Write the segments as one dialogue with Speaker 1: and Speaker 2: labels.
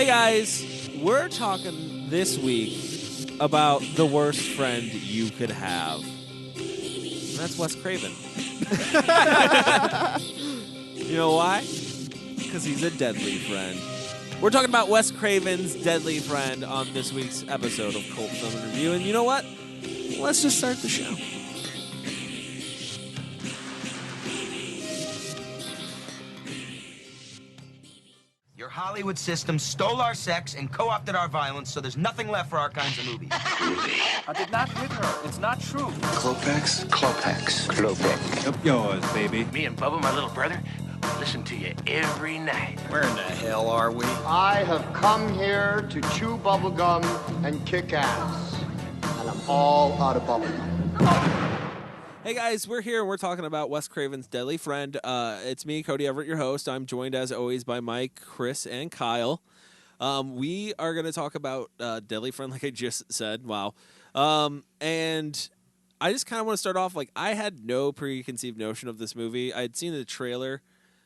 Speaker 1: Hey guys, we're talking this week about the worst friend you could have. And that's Wes Craven. You know why? Because he's a deadly friend. We're talking about Wes Craven's deadly friend on this week's episode of Cult Film and Review. And you know what? Let's just start the show.
Speaker 2: Your Hollywood system stole our sex and co-opted our violence, so there's nothing left for our kinds of movies.
Speaker 3: I did not hit her. It's not true.
Speaker 4: Clopex? Clopex. Clopex.
Speaker 5: Up yours, baby.
Speaker 6: Me and Bubba, my little brother, listen to you every night.
Speaker 4: Where in the hell are we?
Speaker 7: I have come here to chew bubblegum and kick ass. And I'm all out of bubblegum.
Speaker 1: Hey guys, we're here and we're talking about Wes Craven's deadly friend. It's me, Cody Everett, your host. I'm joined as always by Mike, Chris, and Kyle. We are going to talk about deadly friend, like I just said. Wow. And I just kind of want to start off, like, I had no preconceived notion of this movie. I had seen the trailer.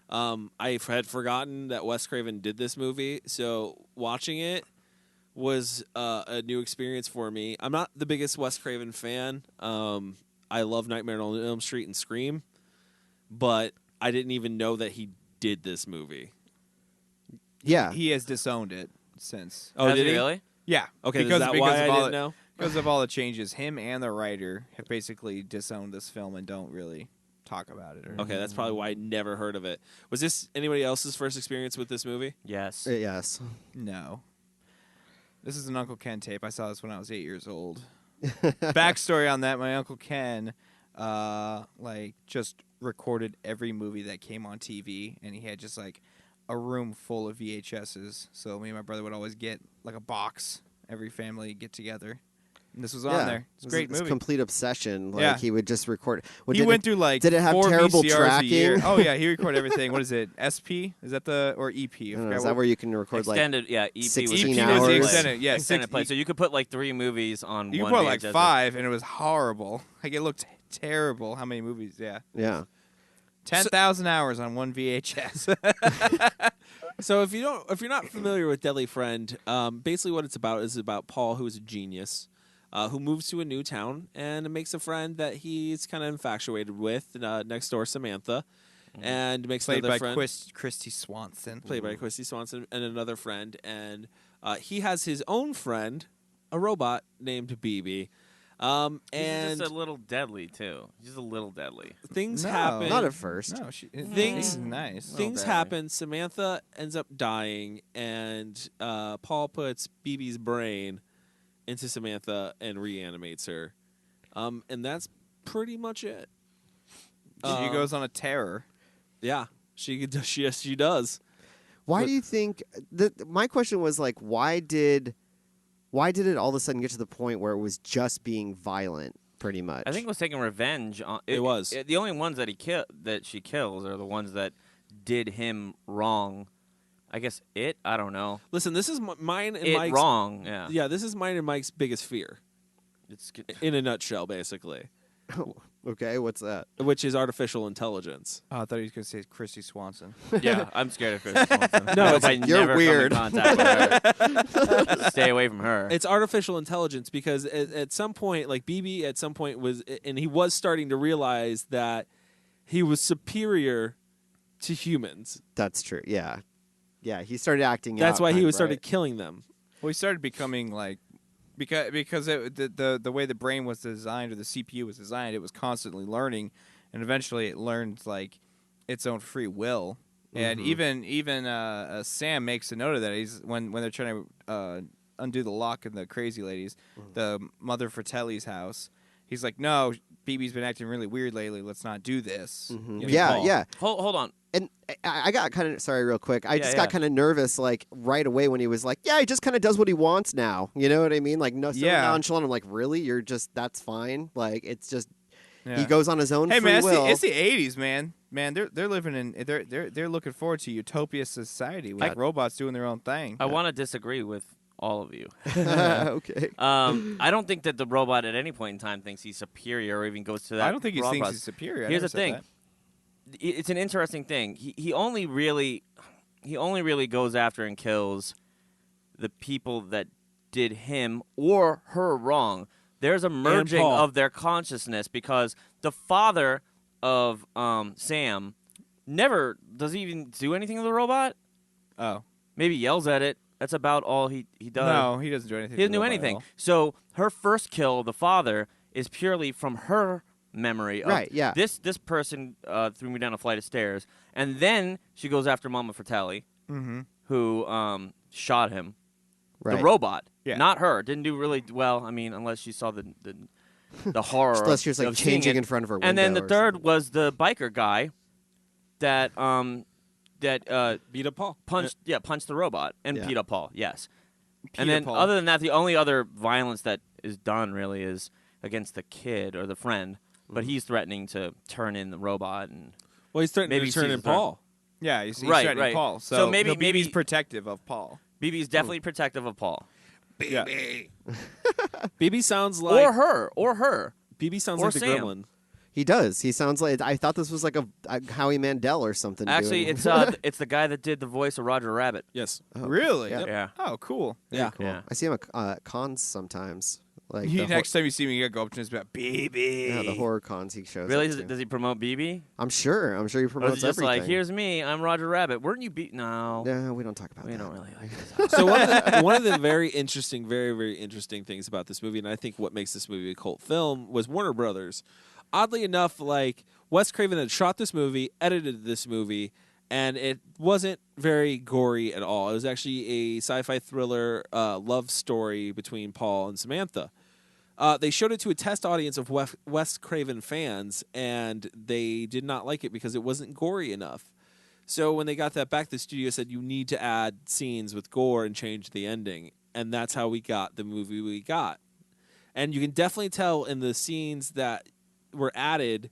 Speaker 1: I had forgotten that Wes Craven did this movie, so watching it was a new experience for me. I'm not the biggest Wes Craven fan. I love Nightmare on Elm Street and Scream, but I didn't even know that he did this movie.
Speaker 5: Yeah. He has disowned it since.
Speaker 1: Oh, did he
Speaker 8: really?
Speaker 5: Yeah.
Speaker 1: Okay, is that why I didn't know?
Speaker 5: Because of all the changes, him and the writer have basically disowned this film and don't really talk about it.
Speaker 1: Okay, that's probably why I never heard of it. Was this anybody else's first experience with this movie?
Speaker 8: Yes.
Speaker 9: Yes.
Speaker 5: No. This is an Uncle Ken tape. I saw this when I was 8 years old. Backstory on that: my Uncle Ken, just recorded every movie that came on TV, and he had just like a room full of VHSs. So me and my brother would always get like a box every family get together. And this was on there. It's a great movie.
Speaker 9: Complete obsession. Like he would just record. Well,
Speaker 5: he went through like
Speaker 9: did it have
Speaker 5: 4
Speaker 9: terrible
Speaker 5: VCRs
Speaker 9: tracking?
Speaker 5: A year. Oh yeah, he recorded everything. What is it? SP? Is that or EP? I
Speaker 9: don't know, is that where you can record
Speaker 8: extended?
Speaker 9: like
Speaker 8: Yeah, EP
Speaker 9: 16
Speaker 8: was
Speaker 9: hours?
Speaker 5: the extended. Yeah,
Speaker 8: extended play. So you could put like 3 movies on.
Speaker 5: You
Speaker 8: one
Speaker 5: could put like
Speaker 8: VHS.
Speaker 5: 5, and it was horrible. Like it looked terrible. How many movies? Yeah.
Speaker 9: Yeah.
Speaker 5: 10,000 hours on one VHS.
Speaker 1: So if you're not familiar with Deadly Friend, basically what it's about is about Paul, who is a genius, who moves to a new town and makes a friend that he's kind of infatuated with, next door Samantha, and makes
Speaker 5: Played
Speaker 1: another
Speaker 5: by
Speaker 1: friend.
Speaker 5: Christy Swanson.
Speaker 1: Played by Christy Swanson, and another friend, and he has his own friend, a robot named BB. And
Speaker 8: He's just a little deadly too. Just a little deadly.
Speaker 1: things
Speaker 5: No.
Speaker 1: happen.
Speaker 9: Not at first.
Speaker 5: No,
Speaker 1: Things-
Speaker 5: she's nice.
Speaker 1: Things happen. Samantha ends up dying, and Paul puts BB's brain into Samantha and reanimates her. And that's pretty much it.
Speaker 5: She goes on a terror.
Speaker 1: Yeah, she does.
Speaker 9: Why do you think? My question was like, why did it all of a sudden get to the point where it was just being violent, pretty much?
Speaker 8: I think it was taking revenge on.
Speaker 1: It was.
Speaker 8: The only ones that she kills are the ones that did him wrong. I guess I don't know.
Speaker 1: Listen, this is mine and
Speaker 8: It
Speaker 1: Mike's
Speaker 8: wrong. Yeah.
Speaker 1: Yeah, this is mine and Mike's biggest fear,
Speaker 8: It's
Speaker 1: in a nutshell, basically,
Speaker 9: Okay, what's that?
Speaker 1: which is artificial intelligence.
Speaker 5: Oh, I thought he was going to say Christy Swanson.
Speaker 8: yeah. I'm scared of Chris Swanson.
Speaker 1: No,
Speaker 8: I hope
Speaker 1: it's-
Speaker 8: I
Speaker 9: you're
Speaker 8: never
Speaker 9: weird.
Speaker 8: Come in contact with her. Stay away from her.
Speaker 1: It's artificial intelligence because at some point, like BB, at some point and he was starting to realize that he was superior to humans.
Speaker 9: That's true. Yeah. Yeah, he started acting out.
Speaker 1: That's why he
Speaker 9: kind of,
Speaker 1: was started
Speaker 9: right?
Speaker 1: killing them.
Speaker 5: Well, he started becoming like because the way the brain was designed or the CPU was designed, it was constantly learning, and eventually it learned like its own free will. And even Sam makes a note of that. He's when they're trying to undo the lock in the Crazy Ladies, the Mother Fratelli's house. He's like, no, BB's been acting really weird lately. Let's not do this. You know,
Speaker 9: Yeah,
Speaker 5: Paul.
Speaker 9: yeah.
Speaker 8: Hold on.
Speaker 9: And I got kind of, sorry, real quick. I just
Speaker 8: yeah.
Speaker 9: got kind of nervous, like, right away when he was like, yeah, he just kind of does what he wants now. You know what I mean? Like, no, so
Speaker 5: Yeah.
Speaker 9: nonchalant. I'm like, really? You're just, that's fine? Like, it's just,
Speaker 5: Yeah.
Speaker 9: he goes on his own
Speaker 5: Hey
Speaker 9: free
Speaker 5: man,
Speaker 9: will.
Speaker 5: it's the '80s, man. Man, they're living in they're looking forward to utopia society with robots doing their own thing.
Speaker 8: I want to disagree with all of you.
Speaker 9: Okay.
Speaker 8: I don't think that the robot at any point in time thinks he's superior or even goes to that.
Speaker 5: I don't think he
Speaker 8: thought
Speaker 5: thinks
Speaker 8: process.
Speaker 5: he's superior. I
Speaker 8: Here's
Speaker 5: never
Speaker 8: the
Speaker 5: said
Speaker 8: thing.
Speaker 5: that.
Speaker 8: It's an interesting thing. He only really goes after and kills the people that did him or her wrong. There's a merging
Speaker 1: Paul.
Speaker 8: of their consciousness because the father of Sam never does he even do anything to the robot.
Speaker 5: Oh.
Speaker 8: Maybe yells at it. That's about all he does.
Speaker 5: No, he doesn't do anything.
Speaker 8: He doesn't
Speaker 5: to
Speaker 8: do
Speaker 5: the robot at
Speaker 8: anything.
Speaker 5: all.
Speaker 8: So her first kill, the father, is purely from her memory. Of,
Speaker 9: Right, yeah.
Speaker 8: This person threw me down a flight of stairs, and then she goes after Mama Fratelli, who shot him.
Speaker 9: Right.
Speaker 8: The robot,
Speaker 5: Yeah.
Speaker 8: not her, didn't do really well. I mean, unless she saw the horror.
Speaker 9: Unless she was like
Speaker 8: of seeing
Speaker 9: changing
Speaker 8: it.
Speaker 9: in front of her window.
Speaker 8: And then the
Speaker 9: or
Speaker 8: third
Speaker 9: something.
Speaker 8: was the biker guy that
Speaker 1: Beat up Paul.
Speaker 8: punched the robot and
Speaker 9: Yeah.
Speaker 8: beat up Paul. Yes.
Speaker 5: Peter
Speaker 8: And then
Speaker 5: Paul.
Speaker 8: other than that, the only other violence that is done really is against the kid or the friend, but he's threatening to turn in the robot and
Speaker 1: Well, he's threatening
Speaker 8: Maybe
Speaker 1: to turn
Speaker 8: sees
Speaker 1: in
Speaker 8: the third.
Speaker 1: Paul.
Speaker 5: Yeah, he's
Speaker 8: Right,
Speaker 5: threatening
Speaker 8: right.
Speaker 5: Paul.
Speaker 8: So
Speaker 5: So,
Speaker 8: maybe-
Speaker 5: he's
Speaker 8: maybe-
Speaker 5: protective of Paul.
Speaker 8: BB's definitely protective of Paul.
Speaker 5: Yeah.
Speaker 1: BB sounds like
Speaker 8: Or her.
Speaker 1: BB sounds
Speaker 8: or
Speaker 1: like the
Speaker 8: Sam.
Speaker 1: gremlin.
Speaker 9: He does. He sounds like. I thought this was like a Howie Mandel or something.
Speaker 8: Actually,
Speaker 9: doing.
Speaker 8: it's the guy that did the voice of Roger Rabbit.
Speaker 1: Yes.
Speaker 5: Really?
Speaker 9: Yeah.
Speaker 8: Yeah.
Speaker 5: Oh, cool.
Speaker 1: Yeah.
Speaker 9: Cool.
Speaker 8: Yeah.
Speaker 9: I see him at cons sometimes. Like
Speaker 5: He,
Speaker 9: the
Speaker 5: next time you see me, you gotta go up to him and be like, "Baby."
Speaker 9: yeah, the horror cons he shows.
Speaker 8: Really?
Speaker 9: up to.
Speaker 8: Does he promote BB?
Speaker 9: I'm sure. I'm sure he
Speaker 8: Or is
Speaker 9: promotes
Speaker 8: it just
Speaker 9: everything.
Speaker 8: like, here's me, I'm Roger Rabbit. Weren't you No.
Speaker 9: No, we don't talk about
Speaker 8: We
Speaker 9: that.
Speaker 8: don't really like this.
Speaker 1: So one of the very interesting, very, very interesting things about this movie, and I think what makes this movie a cult film, was Warner Brothers. Oddly enough, like Wes Craven had shot this movie, edited this movie, and it wasn't very gory at all. It was actually a sci-fi thriller love story between Paul and Samantha. They showed it to a test audience of Wes Craven fans, and they did not like it because it wasn't gory enough. So when they got that back, the studio said, you need to add scenes with gore and change the ending. And that's how we got the movie we got. And you can definitely tell in the scenes that were added,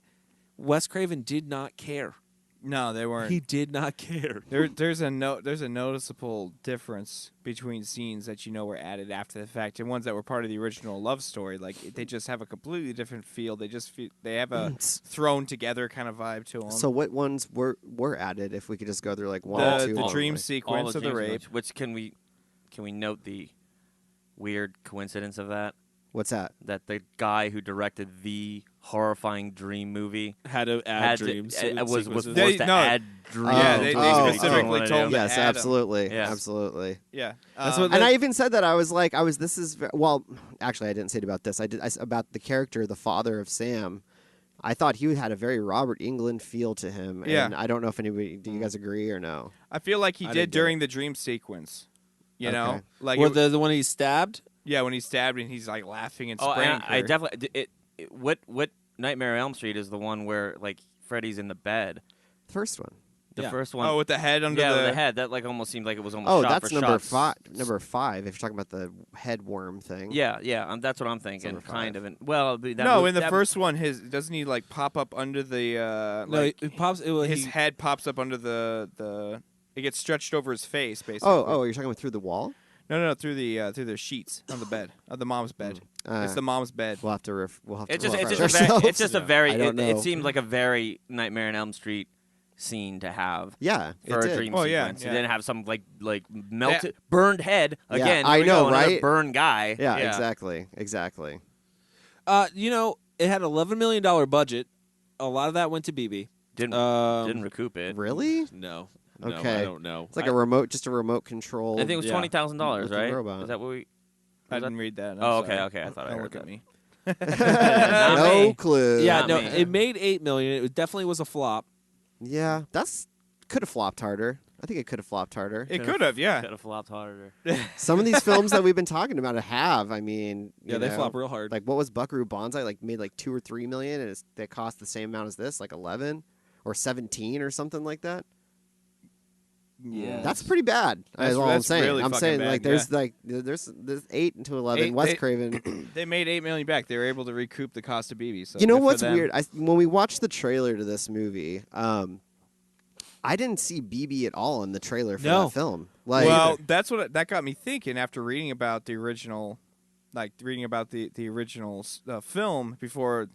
Speaker 1: Wes Craven did not care.
Speaker 5: No, they weren't.
Speaker 1: He did not care.
Speaker 5: There's a noticeable difference between scenes that were added after the fact and ones that were part of the original love story. Like they just have a completely different feel. They just they have a thrown together kind of vibe to them.
Speaker 9: So what ones were added? If we could just go through like one,
Speaker 5: the,
Speaker 9: two,
Speaker 5: the
Speaker 9: three.
Speaker 5: dream
Speaker 8: All
Speaker 5: sequence of the
Speaker 8: dreams
Speaker 5: rape.
Speaker 8: sequence, which can we note the weird coincidence of that?
Speaker 9: What's that?
Speaker 8: That the guy who directed the horrifying dream movie
Speaker 1: Had to add
Speaker 8: had
Speaker 1: dreams.
Speaker 8: to, was
Speaker 1: sequences.
Speaker 8: forced to
Speaker 5: No.
Speaker 8: add dreams.
Speaker 5: Yeah,
Speaker 8: to
Speaker 5: they
Speaker 8: the movie.
Speaker 5: specifically told him.
Speaker 9: Yes,
Speaker 5: add 'em.
Speaker 9: absolutely,
Speaker 8: Yes.
Speaker 9: absolutely.
Speaker 5: Yeah,
Speaker 1: That's what
Speaker 9: And I even said that this is well, actually I didn't say it about this. I about the character, the father of Sam. I thought he had a very Robert Englund feel to him.
Speaker 5: Yeah.
Speaker 9: And I don't know if anybody, do you guys agree or no?
Speaker 5: I feel like he
Speaker 9: I
Speaker 5: did
Speaker 9: didn't get
Speaker 5: during the dream sequence. You know,
Speaker 9: Okay.
Speaker 5: like
Speaker 1: Well, the one he stabbed?
Speaker 5: yeah, when he's stabbed and he's like laughing and
Speaker 8: Oh,
Speaker 5: spraying.
Speaker 8: and I
Speaker 5: her.
Speaker 8: definitely. What Nightmare on Elm Street is the one where like Freddy's in the bed.
Speaker 9: The first one.
Speaker 8: The
Speaker 1: Yeah.
Speaker 8: first one.
Speaker 5: Oh, with the head under
Speaker 8: yeah,
Speaker 5: the
Speaker 8: with the head. That like almost seemed like it was almost.
Speaker 9: Oh,
Speaker 8: shot
Speaker 9: that's
Speaker 8: for
Speaker 9: number
Speaker 8: shots.
Speaker 9: five. Number 5. If you're talking about the head worm thing.
Speaker 8: Yeah, yeah. That's what I'm thinking.
Speaker 9: number
Speaker 8: Kind
Speaker 9: 5.
Speaker 8: of. And well, that
Speaker 5: no,
Speaker 8: would-
Speaker 5: in the
Speaker 8: that-
Speaker 5: first one, doesn't he like pop up under the
Speaker 1: No,
Speaker 5: like
Speaker 1: it pops.
Speaker 5: his head pops up under the it gets stretched over his face basically.
Speaker 9: Oh, you're talking about through the wall?
Speaker 5: No, through the sheets on the bed, of the mom's bed. It's the mom's bed.
Speaker 9: We'll have to. We'll have to.
Speaker 8: It's just,
Speaker 9: refresh
Speaker 8: it's just, a very,
Speaker 9: ourselves.
Speaker 8: it's just a very.
Speaker 9: I don't
Speaker 8: It
Speaker 9: know.
Speaker 8: seemed like a very Nightmare on Elm Street scene to have.
Speaker 9: Yeah,
Speaker 8: For
Speaker 9: it
Speaker 8: a
Speaker 9: did.
Speaker 8: dream
Speaker 5: Oh, yeah,
Speaker 8: sequence,
Speaker 5: yeah.
Speaker 8: and then have some like melted, burned head
Speaker 9: Yeah,
Speaker 8: again.
Speaker 9: I
Speaker 8: here we
Speaker 9: know,
Speaker 8: go, another
Speaker 9: right?
Speaker 8: Burned guy.
Speaker 9: Yeah, exactly.
Speaker 1: It had $11 million budget. A lot of that went to BB.
Speaker 8: Didn't recoup it.
Speaker 9: Really?
Speaker 1: No.
Speaker 9: Okay.
Speaker 1: No, I don't know.
Speaker 9: It's like a remote, just a remote control.
Speaker 8: I think it was
Speaker 1: Yeah.
Speaker 8: $20,000,
Speaker 9: Looking
Speaker 8: right?
Speaker 9: robot.
Speaker 8: Is that what we?
Speaker 5: I
Speaker 8: was that-
Speaker 5: didn't read that. I'm
Speaker 8: Oh, okay,
Speaker 5: sorry.
Speaker 8: okay. I thought I
Speaker 5: Don't
Speaker 8: heard
Speaker 5: look
Speaker 8: that.
Speaker 5: at me.
Speaker 8: Not
Speaker 9: no
Speaker 8: me.
Speaker 9: clue.
Speaker 1: Yeah,
Speaker 8: Not
Speaker 1: no,
Speaker 8: me.
Speaker 1: it made $8 million. It definitely was a flop.
Speaker 9: Yeah, that's could have flopped harder. I think it could have flopped harder.
Speaker 5: It could have, yeah.
Speaker 8: Could have flopped harder.
Speaker 9: Some of these films that we've been talking about have. I mean,
Speaker 1: Yeah,
Speaker 9: you
Speaker 1: they
Speaker 9: know,
Speaker 1: flop real hard.
Speaker 9: Like what was Buckaroo Banzai? Like made like 2 or 3 million, and they cost the same amount as this, like 11 or 17 or something like that.
Speaker 5: Yeah.
Speaker 9: That's pretty bad.
Speaker 5: That's-
Speaker 9: Is all I'm
Speaker 5: that's
Speaker 9: saying.
Speaker 5: really
Speaker 9: I'm
Speaker 5: fucking
Speaker 9: saying
Speaker 5: bad,
Speaker 9: like there's 8 to 11.
Speaker 5: Eight-
Speaker 9: Wes
Speaker 5: they-
Speaker 9: Craven.
Speaker 5: They made $8 million back. They were able to recoup the cost of BB. So
Speaker 9: You know
Speaker 5: good for
Speaker 9: what's
Speaker 5: them.
Speaker 9: weird? When we watched the trailer to this movie, I didn't see BB at all in the trailer for
Speaker 1: No.
Speaker 9: that film. Like,
Speaker 5: Well, that got me thinking after reading about the original like reading about the original film before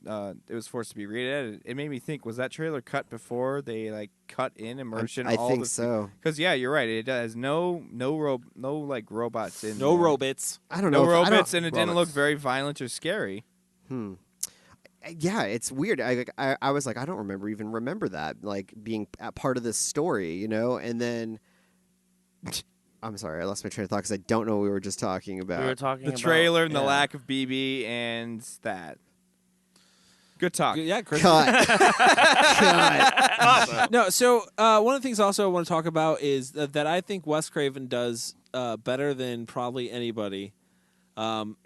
Speaker 5: it was forced to be re-edited, it made me think: was that trailer cut before they like cut in and merged in?
Speaker 9: I
Speaker 5: all
Speaker 9: think
Speaker 5: the
Speaker 9: so.
Speaker 5: Because you're right. It has no like robots in.
Speaker 1: No
Speaker 5: there.
Speaker 1: robots.
Speaker 9: I don't know.
Speaker 5: No
Speaker 9: if- I don't-
Speaker 5: robots, and it didn't look very violent or scary.
Speaker 9: Yeah, it's weird. I was like, I don't remember that like being a part of this story, you know. And then I'm sorry, I lost my train of thought because I don't know what we were just talking about.
Speaker 8: We were talking
Speaker 5: The
Speaker 8: about
Speaker 5: trailer and the
Speaker 8: yeah.
Speaker 5: lack of BB and that. Good talk.
Speaker 1: Yeah, Chris.
Speaker 9: Cut. Cut.
Speaker 1: No, so one of the things also I want to talk about is that I think Wes Craven does better than probably anybody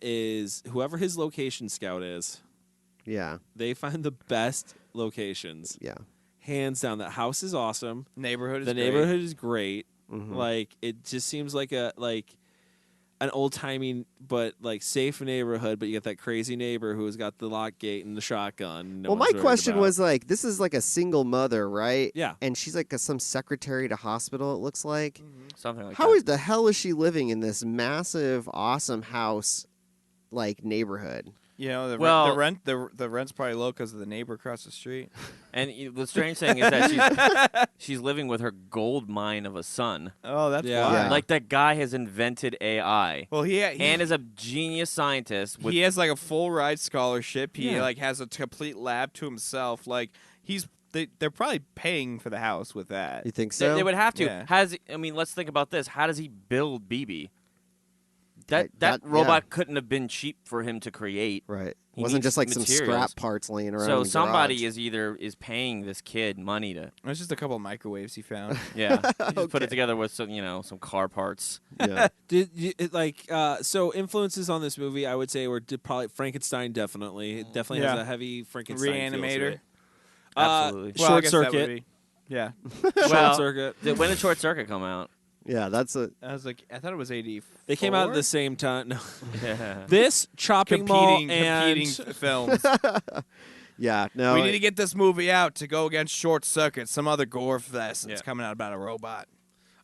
Speaker 1: is whoever his location scout is.
Speaker 9: Yeah,
Speaker 1: They find the best locations.
Speaker 9: yeah.
Speaker 1: Hands down, that house is awesome.
Speaker 5: Neighborhood is
Speaker 1: The
Speaker 5: great.
Speaker 1: neighborhood is great.
Speaker 9: Mhm.
Speaker 1: Like it just seems like an old timey but like safe neighborhood, but you get that crazy neighbor who's got the lock gate and the shotgun. No
Speaker 9: Well, my
Speaker 1: one's worried
Speaker 9: question
Speaker 1: about.
Speaker 9: was like, this is like a single mother, right?
Speaker 1: Yeah.
Speaker 9: And she's like some secretary at a hospital. It looks like.
Speaker 8: Something like
Speaker 9: How
Speaker 8: that.
Speaker 9: is the hell is she living in this massive, awesome house, like neighborhood?
Speaker 5: You know,
Speaker 8: Well-
Speaker 5: the rent's probably low because of the neighbor across the street.
Speaker 8: And the strange thing is that she's living with her gold mine of a son.
Speaker 5: Oh, that's
Speaker 1: Yeah.
Speaker 5: why.
Speaker 9: Yeah.
Speaker 8: Like that guy has invented AI
Speaker 5: Well, he
Speaker 8: and is a genius scientist. With
Speaker 5: he has like a full ride scholarship. He
Speaker 1: Yeah.
Speaker 5: like has a complete lab to himself. Like they're probably paying for the house with that.
Speaker 9: You think
Speaker 8: they,
Speaker 9: so?
Speaker 8: they would have to.
Speaker 5: Yeah.
Speaker 8: Let's think about this. How does he build BB? That
Speaker 9: that-
Speaker 8: robot
Speaker 9: yeah.
Speaker 8: couldn't have been cheap for him to create.
Speaker 9: Right.
Speaker 8: He
Speaker 9: Wasn't
Speaker 8: needs
Speaker 9: just like some
Speaker 8: materials.
Speaker 9: scrap parts laying around. in
Speaker 8: So
Speaker 9: the
Speaker 8: somebody
Speaker 9: garage.
Speaker 8: is paying this kid money to
Speaker 5: It's just a couple of microwaves he found.
Speaker 8: he just put
Speaker 9: Okay.
Speaker 8: it together with some car parts.
Speaker 9: Yeah.
Speaker 1: Did you, so influences on this movie? I would say were probably Frankenstein. Definitely, it definitely has
Speaker 5: Yeah.
Speaker 1: a heavy Frankenstein feel to
Speaker 5: Reanimator.
Speaker 1: it.
Speaker 8: Absolutely.
Speaker 5: Well, I
Speaker 1: Short
Speaker 5: guess that would
Speaker 1: Circuit.
Speaker 5: be- Yeah.
Speaker 1: Short
Speaker 8: Well,
Speaker 1: Circuit.
Speaker 8: When did Short Circuit come out?
Speaker 9: Yeah. That's a.
Speaker 5: I was like, I thought it was 80.
Speaker 1: They came out at the same time. No.
Speaker 8: Yeah.
Speaker 1: This Chopping Mall and
Speaker 5: competing films.
Speaker 9: Yeah. No.
Speaker 5: We need to get this movie out to go against Short Circuit, some other gore fest that's
Speaker 8: Yeah.
Speaker 5: coming out about a robot.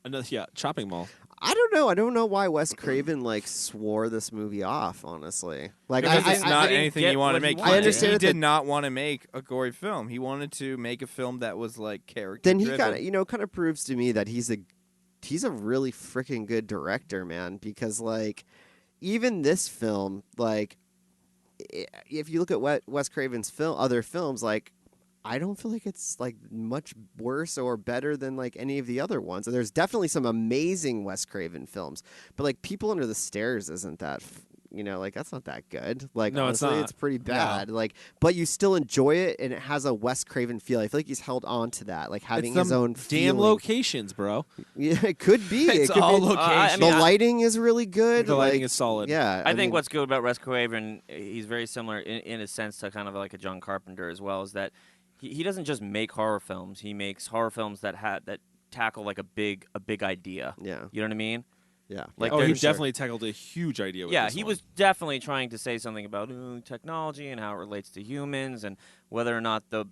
Speaker 1: another Chopping Mall.
Speaker 9: I don't know. I don't know why Wes Craven like swore this movie off. Honestly, like
Speaker 5: Because
Speaker 9: I,
Speaker 5: it's
Speaker 9: I,
Speaker 5: not
Speaker 9: I,
Speaker 8: didn't
Speaker 5: anything
Speaker 8: get
Speaker 5: he wanted to
Speaker 8: what he
Speaker 5: make.
Speaker 8: wanted.
Speaker 9: I understand
Speaker 5: He
Speaker 9: that
Speaker 5: did not want to make a gory film. He wanted to make a film that was like character.
Speaker 9: then he
Speaker 5: driven.
Speaker 9: kind of proves to me that he's a really freaking good director, man. Because like even this film, like if you look at Wes Craven's other films, like I don't feel like it's like much worse or better than like any of the other ones. And there's definitely some amazing Wes Craven films, but like People Under the Stairs isn't that. Like that's not that good. Like
Speaker 1: No, it's
Speaker 9: honestly,
Speaker 1: not.
Speaker 9: it's pretty bad. Like, but you still enjoy it, and it has a Wes Craven feel. I feel like he's held on to that, like having
Speaker 1: It's
Speaker 9: his
Speaker 1: them
Speaker 9: own
Speaker 1: damn
Speaker 9: feeling.
Speaker 1: locations, bro.
Speaker 9: Yeah, it could be.
Speaker 5: It's
Speaker 9: it could
Speaker 5: all
Speaker 9: be.
Speaker 5: location.
Speaker 9: The lighting is really good.
Speaker 1: The lighting
Speaker 9: like,
Speaker 1: is solid.
Speaker 9: Yeah,
Speaker 8: I think
Speaker 9: mean,
Speaker 8: what's good about Wes Craven, he's very similar in a sense to kind of like a John Carpenter as well, is that he doesn't just make horror films. He makes horror films that tackle like a big idea.
Speaker 9: Yeah,
Speaker 8: You know what I mean?
Speaker 9: yeah.
Speaker 8: Like
Speaker 1: Oh, he
Speaker 8: there's-
Speaker 1: definitely tackled a huge idea. With
Speaker 8: Yeah,
Speaker 1: this
Speaker 8: he
Speaker 1: one.
Speaker 8: was definitely trying to say something about technology and how it relates to humans and whether or not the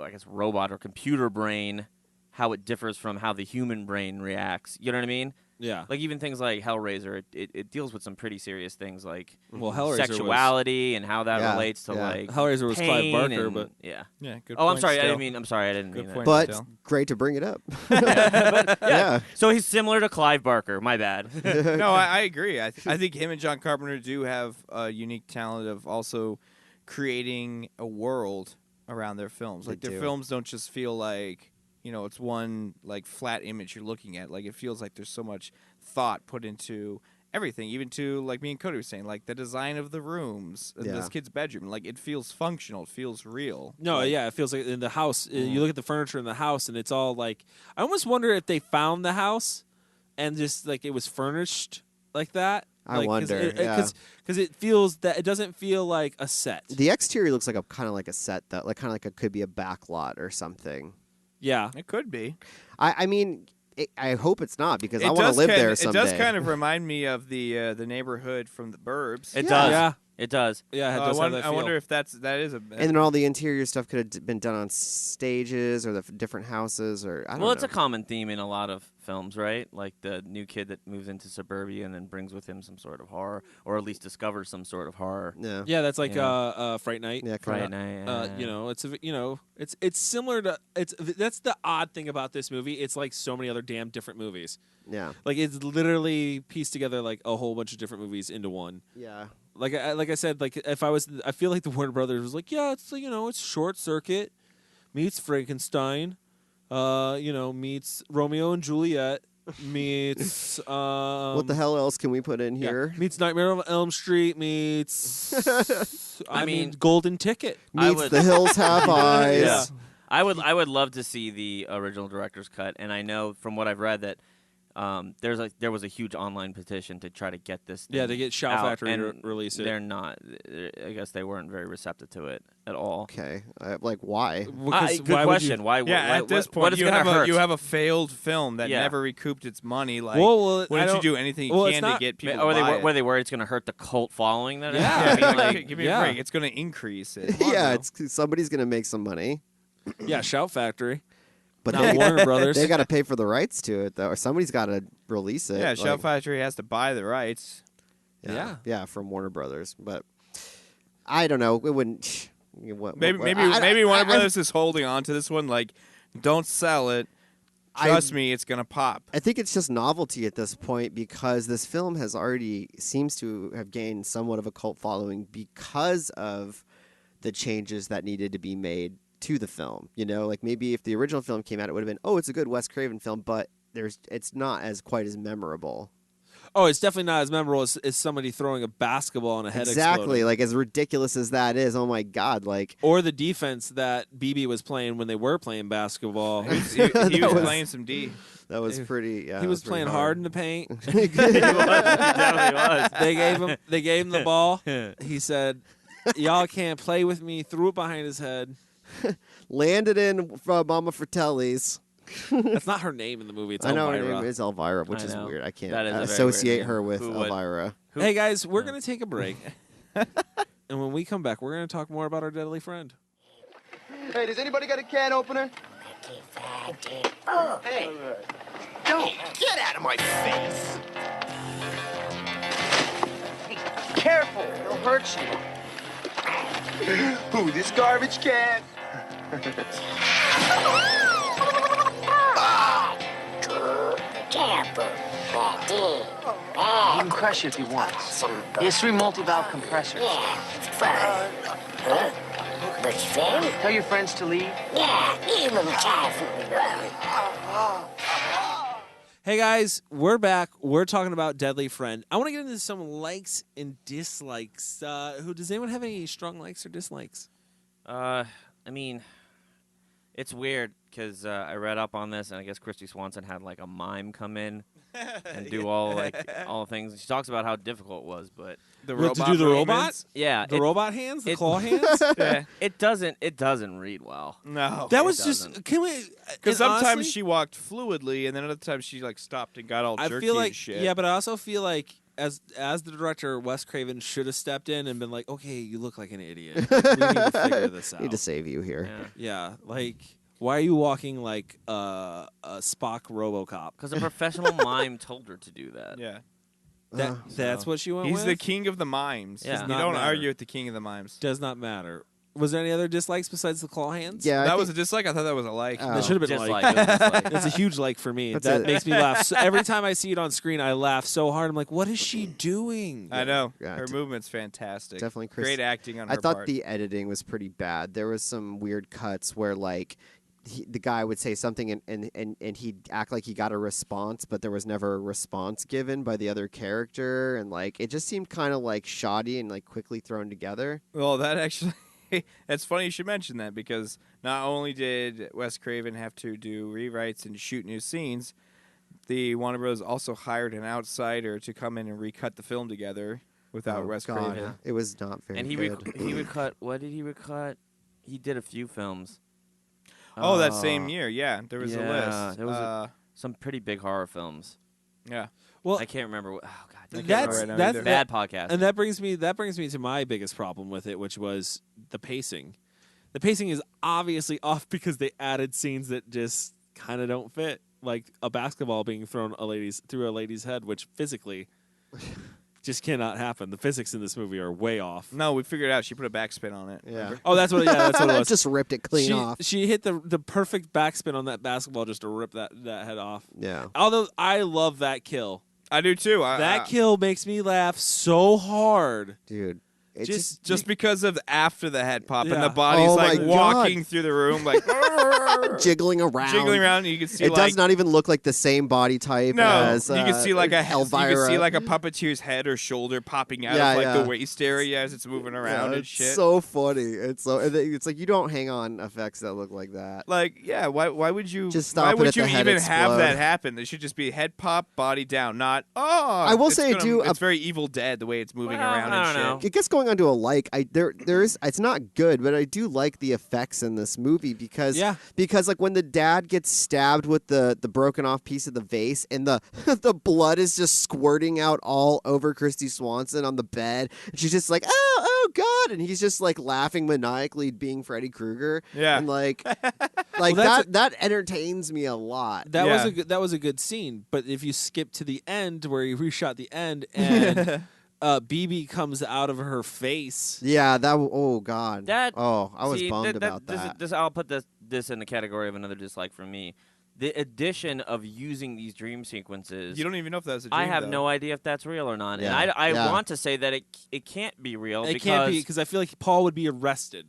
Speaker 8: I guess robot or computer brain, how it differs from how the human brain reacts. You know what I mean?
Speaker 1: Yeah.
Speaker 8: Like even things like Hellraiser, it deals with some pretty serious things like
Speaker 1: Well, Hellraiser
Speaker 8: sexuality and how that
Speaker 9: Yeah,
Speaker 8: relates to
Speaker 9: yeah.
Speaker 8: like
Speaker 1: Hellraiser was Clive
Speaker 8: pain
Speaker 1: Barker,
Speaker 8: and-
Speaker 1: but
Speaker 8: yeah.
Speaker 5: Yeah, good
Speaker 8: Oh, I'm
Speaker 5: point
Speaker 8: sorry.
Speaker 5: still.
Speaker 8: I'm sorry. I didn't
Speaker 5: Good
Speaker 8: mean
Speaker 5: point.
Speaker 9: But
Speaker 5: still.
Speaker 9: great to bring it up.
Speaker 8: that.
Speaker 9: Yeah.
Speaker 8: So he's similar to Clive Barker. My bad.
Speaker 5: No, I agree. I think him and John Carpenter do have a unique talent of also creating a world around their films.
Speaker 9: They
Speaker 5: Like their
Speaker 9: do.
Speaker 5: films don't just feel like it's one like flat image you're looking at. Like it feels like there's so much thought put into everything, even to like me and Cody were saying, like the design of the rooms in
Speaker 9: Yeah.
Speaker 5: this kid's bedroom. Like it feels functional. It feels real.
Speaker 1: No,
Speaker 5: Like,
Speaker 1: yeah, it feels like in the house. You look at the furniture in the house, and it's all like. I almost wonder if they found the house, and just like it was furnished like that.
Speaker 9: I
Speaker 1: Like,
Speaker 9: wonder, yeah.
Speaker 1: because it feels that it doesn't feel like a set.
Speaker 9: The exterior looks like a kind of like a set though, like kind of like it could be a back lot or something.
Speaker 1: Yeah,
Speaker 5: It could be.
Speaker 9: I mean, I hope it's not because I
Speaker 5: It
Speaker 9: want to
Speaker 5: does
Speaker 9: live
Speaker 5: kind-
Speaker 9: there someday.
Speaker 5: It does kind of remind me of the neighborhood from the Burbs.
Speaker 8: It
Speaker 9: Yeah.
Speaker 8: does.
Speaker 1: Yeah.
Speaker 8: It does.
Speaker 1: yeah. It
Speaker 5: I,
Speaker 1: does have
Speaker 5: wonder,
Speaker 1: that
Speaker 5: I
Speaker 1: feel.
Speaker 5: wonder if that is a.
Speaker 9: And then all the interior stuff could have been done on stages or the different houses or I don't know.
Speaker 8: Well, it's a common theme in a lot of films, right? Like the new kid that moves into suburbia and then brings with him some sort of horror, or at least discovers some sort of horror.
Speaker 9: Yeah.
Speaker 1: Yeah, that's like
Speaker 8: Yeah.
Speaker 1: Fright Night.
Speaker 9: Yeah,
Speaker 8: Friday night.
Speaker 1: You know, it's similar to that's the odd thing about this movie. It's like so many other damn different movies.
Speaker 9: Yeah.
Speaker 1: Like it's literally pieced together like a whole bunch of different movies into one.
Speaker 9: Yeah.
Speaker 1: Like I said, like if I feel like the Warner Brothers was like, yeah, it's it's Short Circuit meets Frankenstein, meets Romeo and Juliet, meets
Speaker 9: What the hell else can we put in
Speaker 1: yeah,
Speaker 9: here?
Speaker 1: meets Nightmare on Elm Street, meets I mean Golden Ticket.
Speaker 9: Meets The Hills Have Eyes.
Speaker 1: Yeah.
Speaker 8: I would love to see the original director's cut, and I know from what I've read that there was a huge online petition to try to get this.
Speaker 1: Yeah,
Speaker 8: thing
Speaker 1: to get Shout
Speaker 8: out,
Speaker 1: Factory to
Speaker 8: and
Speaker 1: release it.
Speaker 8: They're not. I guess they weren't very receptive to it at all.
Speaker 9: Okay. Like, why?
Speaker 8: Good question. Why?
Speaker 5: Yeah, at this
Speaker 8: what
Speaker 5: point,
Speaker 8: is
Speaker 5: you
Speaker 8: gonna
Speaker 5: have
Speaker 8: hurt?
Speaker 5: you have a failed film that
Speaker 8: Yeah.
Speaker 5: never recouped its money. Like,
Speaker 1: Well, I
Speaker 5: wouldn't you
Speaker 1: don't-
Speaker 5: do anything you
Speaker 1: well, it's
Speaker 5: can to
Speaker 1: not-
Speaker 5: get people
Speaker 8: Or
Speaker 5: to buy it?
Speaker 8: were they worried it's going to hurt the cult following that? it
Speaker 1: Yeah.
Speaker 8: has? I mean, like,
Speaker 5: Give me
Speaker 1: yeah.
Speaker 5: a break. It's going to increase it.
Speaker 9: Yeah, it's somebody's gonna make some money,
Speaker 1: Yeah, Shout Factory.
Speaker 9: but
Speaker 1: Not Warner Brothers.
Speaker 9: they got to pay for the rights to it, though, or somebody's got to release it.
Speaker 5: Yeah,
Speaker 9: like-
Speaker 5: Shout Factory has to buy the rights.
Speaker 9: yeah, from Warner Brothers. But I don't know. It wouldn't.
Speaker 5: Maybe Warner Brothers is holding on to this one. Like, don't sell it. Trust me, it's gonna pop.
Speaker 9: I think it's just novelty at this point because this film has already seems to have gained somewhat of a cult following because of the changes that needed to be made to the film. You know, like maybe if the original film came out, it would have been, oh, it's a good Wes Craven film, but it's not as quite as memorable.
Speaker 1: Oh, it's definitely not as memorable as somebody throwing a basketball and a head
Speaker 9: Exactly,
Speaker 1: exploding.
Speaker 9: like as ridiculous as that is. Oh my God, like
Speaker 1: Or the defense that BB was playing when they were playing basketball.
Speaker 5: He was playing some D.
Speaker 9: that was pretty. Yeah,
Speaker 1: He
Speaker 9: that
Speaker 1: was
Speaker 9: pretty
Speaker 1: playing hard in the paint.
Speaker 8: he definitely was.
Speaker 1: They gave him the ball. He said, "Y'all can't play with me." Threw it behind his head.
Speaker 9: Landed in Mama Fratelli's.
Speaker 1: That's not her name in the movie. It's
Speaker 9: I know
Speaker 1: Elvira.
Speaker 9: her name is Elvira, which
Speaker 8: I
Speaker 9: is
Speaker 8: know.
Speaker 9: weird. I can't
Speaker 8: That is a very
Speaker 9: associate
Speaker 8: weird
Speaker 9: her
Speaker 8: name.
Speaker 9: with
Speaker 8: Who would?
Speaker 9: Elvira.
Speaker 1: Hey guys, we're gonna take a break, and when we come back, we're gonna talk more about our deadly friend.
Speaker 7: Hey, does anybody got a can opener?
Speaker 6: Hey, don't get out of my face.
Speaker 7: Careful, it'll hurt you. Who, this garbage can?
Speaker 3: He can crush you if he wants. He has 3 multi-valve compressors. Tell your friends to leave.
Speaker 1: Hey guys, we're back. We're talking about Deadly Friend. I want to get into some likes and dislikes. Does anyone have any strong likes or dislikes?
Speaker 8: I mean, it's weird because I read up on this, and I guess Christy Swanson had like a mime come in and do all the things. She talks about how difficult it was, but
Speaker 5: The
Speaker 1: What, to
Speaker 5: robot
Speaker 1: do the robot?
Speaker 5: movements?
Speaker 8: yeah,
Speaker 1: The robot hands, the
Speaker 8: it-
Speaker 1: claw hands.
Speaker 5: Yeah.
Speaker 8: it doesn't read well.
Speaker 5: No.
Speaker 1: That was
Speaker 8: doesn't.
Speaker 1: just. Can we?
Speaker 5: Because
Speaker 1: and
Speaker 5: sometimes
Speaker 1: honestly,
Speaker 5: she walked fluidly, and then other times she like stopped and got all
Speaker 1: I
Speaker 5: jerky
Speaker 1: feel like
Speaker 5: and shit.
Speaker 1: yeah, but I also feel like as the director, Wes Craven should have stepped in and been like, okay, you look like an idiot. We need to figure this out.
Speaker 9: Need to save you here.
Speaker 8: Yeah.
Speaker 1: Yeah, like why are you walking like a Spock RoboCop?
Speaker 8: Because a professional mime told her to do that.
Speaker 5: Yeah.
Speaker 1: That's what she went
Speaker 5: He's
Speaker 1: with.
Speaker 5: the king of the mimes.
Speaker 8: Yeah.
Speaker 5: You
Speaker 1: Not
Speaker 5: don't
Speaker 1: matter.
Speaker 5: argue with the king of the mimes.
Speaker 1: Does not matter. Was there any other dislikes besides the claw hands?
Speaker 9: Yeah,
Speaker 5: That was a dislike? I thought that was a like.
Speaker 9: Oh.
Speaker 1: That should have been
Speaker 8: Dislike,
Speaker 1: like.
Speaker 8: dislike.
Speaker 1: That's a huge like for me.
Speaker 9: That's
Speaker 1: that
Speaker 9: it.
Speaker 1: makes me laugh. So every time I see it on screen, I laugh so hard. I'm like, what is she doing?
Speaker 5: I know.
Speaker 9: Yeah,
Speaker 5: Her movement's fantastic.
Speaker 9: definitely Chris-
Speaker 5: Great acting on her
Speaker 9: I thought
Speaker 5: part.
Speaker 9: the editing was pretty bad. There was some weird cuts where like the guy would say something and he'd act like he got a response, but there was never a response given by the other character, and like it just seemed kind of like shoddy and like quickly thrown together.
Speaker 5: Well, that actually... That's funny you should mention that, because not only did Wes Craven have to do rewrites and shoot new scenes, the Warner Bros. Also hired an outsider to come in and recut the film together without Wes
Speaker 9: God,
Speaker 5: Craven.
Speaker 9: it was not very
Speaker 8: And he
Speaker 9: good.
Speaker 8: he recut. What did he recut? He did a few films.
Speaker 5: Oh, that same year, yeah. There was a
Speaker 8: yeah,
Speaker 5: list.
Speaker 8: there was some pretty big horror films.
Speaker 5: Yeah.
Speaker 1: Well,
Speaker 8: I can't remember. Oh God, I can't
Speaker 1: that's
Speaker 8: remember.
Speaker 5: right now
Speaker 1: that's
Speaker 5: either.
Speaker 8: Bad podcast.
Speaker 1: and that brings me to my biggest problem with it, which was the pacing. The pacing is obviously off because they added scenes that just kind of don't fit. like a basketball being thrown through a lady's head, which physically just cannot happen. The physics in this movie are way off.
Speaker 5: No, we figured it out. She put a backspin on it.
Speaker 9: Yeah.
Speaker 1: Oh, that's what. Yeah, that's what it was.
Speaker 9: Just ripped it clean off.
Speaker 1: She hit the perfect backspin on that basketball just to rip that head off.
Speaker 9: Yeah.
Speaker 1: Although I love that kill.
Speaker 5: I do too.
Speaker 1: That kill makes me laugh so hard.
Speaker 9: Dude. It's
Speaker 5: just because of after the head pop and
Speaker 1: Yeah.
Speaker 5: the body's
Speaker 9: Oh
Speaker 5: like
Speaker 9: my
Speaker 5: walking
Speaker 9: God.
Speaker 5: through the room like
Speaker 9: jiggling around.
Speaker 5: jiggling around. And you can see
Speaker 9: It
Speaker 5: like,
Speaker 9: does not even look like the same body type
Speaker 5: No,
Speaker 9: as
Speaker 5: you can see like a
Speaker 9: Elvira.
Speaker 5: You can see like a puppeteer's head or shoulder popping out
Speaker 9: Yeah,
Speaker 5: of like
Speaker 9: yeah.
Speaker 5: the waist area as it's moving around and
Speaker 9: it's
Speaker 5: shit.
Speaker 9: so funny. It's like you don't hang on effects that look like that.
Speaker 5: Like, yeah, why would you
Speaker 9: Just stop
Speaker 5: why
Speaker 9: it
Speaker 5: would
Speaker 9: at
Speaker 5: you
Speaker 9: the head
Speaker 5: even have
Speaker 9: explode.
Speaker 5: that happen? There should just be head pop, body down, not
Speaker 9: I will
Speaker 5: it's
Speaker 9: say I
Speaker 5: gonna-
Speaker 9: do-
Speaker 5: It's very Evil Dead the way it's moving
Speaker 8: Well,
Speaker 5: around
Speaker 8: I
Speaker 5: and
Speaker 8: don't
Speaker 5: shit.
Speaker 9: It gets going on to a like. It's not good, but I do like the effects in this movie because like when the dad gets stabbed with the broken off piece of the vase and the the blood is just squirting out all over Christy Swanson on the bed, and she's just like, oh God, and he's just like laughing maniacally, being Freddy Krueger.
Speaker 5: Yeah.
Speaker 9: And like
Speaker 1: Well, that's
Speaker 9: that entertains me a lot.
Speaker 1: That was a good scene. But if you skip to the end where he reshot the end and BB comes out of her face.
Speaker 9: Yeah, oh God.
Speaker 8: That
Speaker 9: I was
Speaker 8: see,
Speaker 9: bummed about that.
Speaker 8: I'll put this in the category of another dislike from me. The addition of using these dream sequences.
Speaker 5: You don't even know if that's a dream.
Speaker 8: I have
Speaker 5: though.
Speaker 8: no idea if that's real or not,
Speaker 9: Yeah.
Speaker 8: and I
Speaker 9: Yeah.
Speaker 8: want to say that it can't be real.
Speaker 1: It
Speaker 8: because,
Speaker 1: can't be because I feel like Paul would be arrested.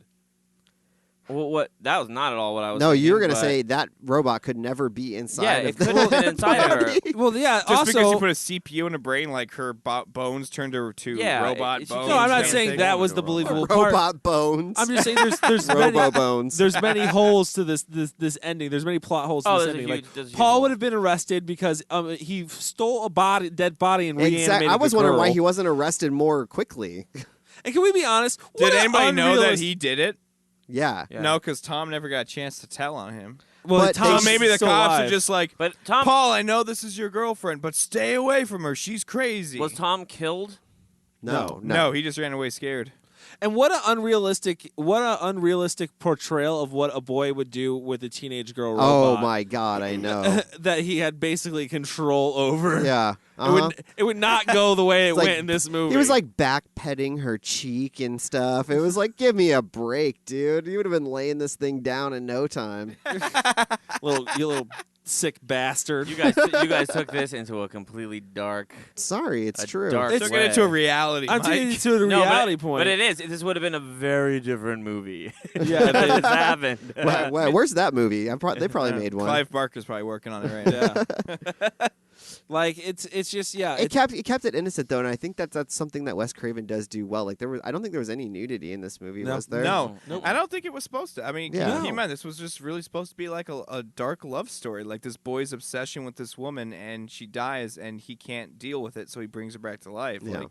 Speaker 8: Well, what that was not at all what I was.
Speaker 9: No, you were
Speaker 8: thinking,
Speaker 9: gonna
Speaker 8: but-
Speaker 9: say that robot could never be inside.
Speaker 8: Yeah,
Speaker 9: of
Speaker 8: it
Speaker 9: the
Speaker 8: couldn't have been inside of her.
Speaker 9: body.
Speaker 1: Well, yeah.
Speaker 5: Just
Speaker 1: also,
Speaker 5: because you put a CPU in a brain, like her bones turned to
Speaker 8: Yeah,
Speaker 5: robot
Speaker 8: she
Speaker 5: bones.
Speaker 8: can't-
Speaker 1: no, I'm not
Speaker 8: Same
Speaker 1: saying
Speaker 8: thing.
Speaker 1: that was the believable part.
Speaker 9: Robot bones.
Speaker 1: I'm just saying there's
Speaker 9: Robo
Speaker 1: many,
Speaker 9: bones.
Speaker 1: there's many holes to this ending. There's many plot holes to
Speaker 8: Oh,
Speaker 1: this
Speaker 8: there's a
Speaker 1: ending.
Speaker 8: huge-
Speaker 1: Like
Speaker 8: there's a huge
Speaker 1: Paul
Speaker 8: hole.
Speaker 1: would have been arrested because he stole a dead body and reanimated
Speaker 9: Exactly. I was
Speaker 1: the
Speaker 9: wondering
Speaker 1: girl.
Speaker 9: why he wasn't arrested more quickly.
Speaker 1: And can we be honest?
Speaker 5: Did
Speaker 1: What an
Speaker 5: anybody know that
Speaker 1: unrealis-
Speaker 5: he did it?
Speaker 9: Yeah.
Speaker 8: Yeah.
Speaker 5: No, because Tom never got a chance to tell on him.
Speaker 1: Well,
Speaker 9: But
Speaker 1: Tom's
Speaker 5: So maybe the
Speaker 1: still
Speaker 5: cops
Speaker 1: alive.
Speaker 5: are just like,
Speaker 8: But Tom
Speaker 5: Paul, I know this is your girlfriend, but stay away from her. She's crazy.
Speaker 8: was Tom killed.
Speaker 9: No.
Speaker 5: he just ran away scared.
Speaker 1: And what an unrealistic portrayal of what a boy would do with a teenage girl
Speaker 9: Oh
Speaker 1: robot.
Speaker 9: my God, I know.
Speaker 1: That he had basically control over.
Speaker 9: Yeah.
Speaker 1: It would not go the way it
Speaker 9: It's like-
Speaker 1: went in this movie.
Speaker 9: He was like back petting her cheek and stuff. It was like, give me a break, dude. You would have been laying this thing down in no time.
Speaker 1: you little sick bastard.
Speaker 8: You guys took this into a completely dark.
Speaker 9: Sorry, it's
Speaker 8: A
Speaker 9: true.
Speaker 8: dark
Speaker 5: Took
Speaker 8: way.
Speaker 5: it into a reality,
Speaker 1: I'm
Speaker 5: Mike.
Speaker 1: taking it to the
Speaker 8: No,
Speaker 1: reality
Speaker 8: but,
Speaker 1: point.
Speaker 8: But it is. This would have been a very different movie.
Speaker 1: Yeah.
Speaker 8: if this happened.
Speaker 9: Where's that movie? They probably made one.
Speaker 5: Clive Barker's probably working on it right now.
Speaker 1: Yeah. Like it's just
Speaker 9: It kept it innocent though, and I think that's something that Wes Craven does do well. Like I don't think there was any nudity in this movie,
Speaker 1: No.
Speaker 9: was there?
Speaker 5: No,
Speaker 1: Nope.
Speaker 5: I don't think it was supposed to. I mean,
Speaker 9: Yeah.
Speaker 5: keep in mind, this was just really supposed to be like a dark love story, like this boy's obsession with this woman, and she dies, and he can't deal with it, so he brings her back to life.
Speaker 9: Yeah.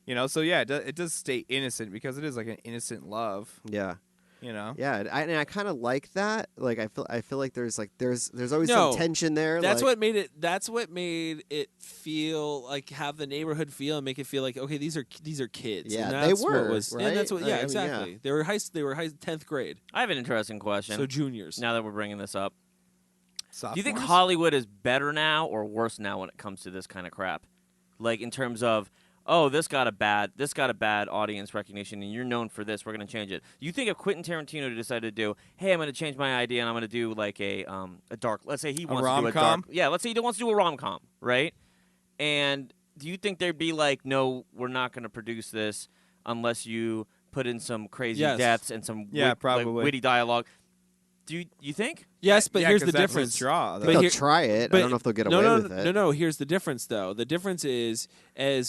Speaker 5: Like, so yeah, it does stay innocent because it is like an innocent love.
Speaker 9: Yeah.
Speaker 5: Yeah,
Speaker 9: and I kind of like that. Like I feel like there's always
Speaker 1: No.
Speaker 9: some tension there.
Speaker 1: That's
Speaker 9: like,
Speaker 1: what made it. That's what made it feel like have the neighborhood feel and make it feel like okay, these are kids.
Speaker 9: Yeah,
Speaker 1: and
Speaker 9: they
Speaker 1: that's what
Speaker 9: were,
Speaker 1: was,
Speaker 9: right?
Speaker 1: And that's what.
Speaker 9: I
Speaker 1: Yeah,
Speaker 9: mean,
Speaker 1: exactly.
Speaker 9: yeah.
Speaker 1: They were 10th grade,
Speaker 8: I have an interesting question.
Speaker 1: so juniors.
Speaker 8: Now that we're bringing this up, do you think
Speaker 5: Sophomores?
Speaker 8: Hollywood is better now or worse now when it comes to this kind of crap? Like in terms of, oh, this got a bad audience recognition, and you're known for this. We're going to change it. You think if Quentin Tarantino decided to do, hey, I'm going to change my idea and I'm going to do like a dark. Let's say he wants to do a
Speaker 5: rom-com?
Speaker 8: dark. Yeah, let's say he wants to do a rom-com, right? And do you think there'd be like, no, we're not going to produce this unless you put in some crazy
Speaker 1: Yes.
Speaker 8: deaths and some
Speaker 5: probably.
Speaker 8: witty dialogue? Do you think?
Speaker 1: Yes, but
Speaker 5: Yeah,
Speaker 1: here's
Speaker 5: 'cause
Speaker 1: the
Speaker 5: that's
Speaker 1: difference.
Speaker 5: his draw,
Speaker 9: I
Speaker 5: though.
Speaker 9: think
Speaker 1: But
Speaker 9: they'll try it. I don't know if they'll get away with it.
Speaker 1: No. Here's the difference, though. The difference is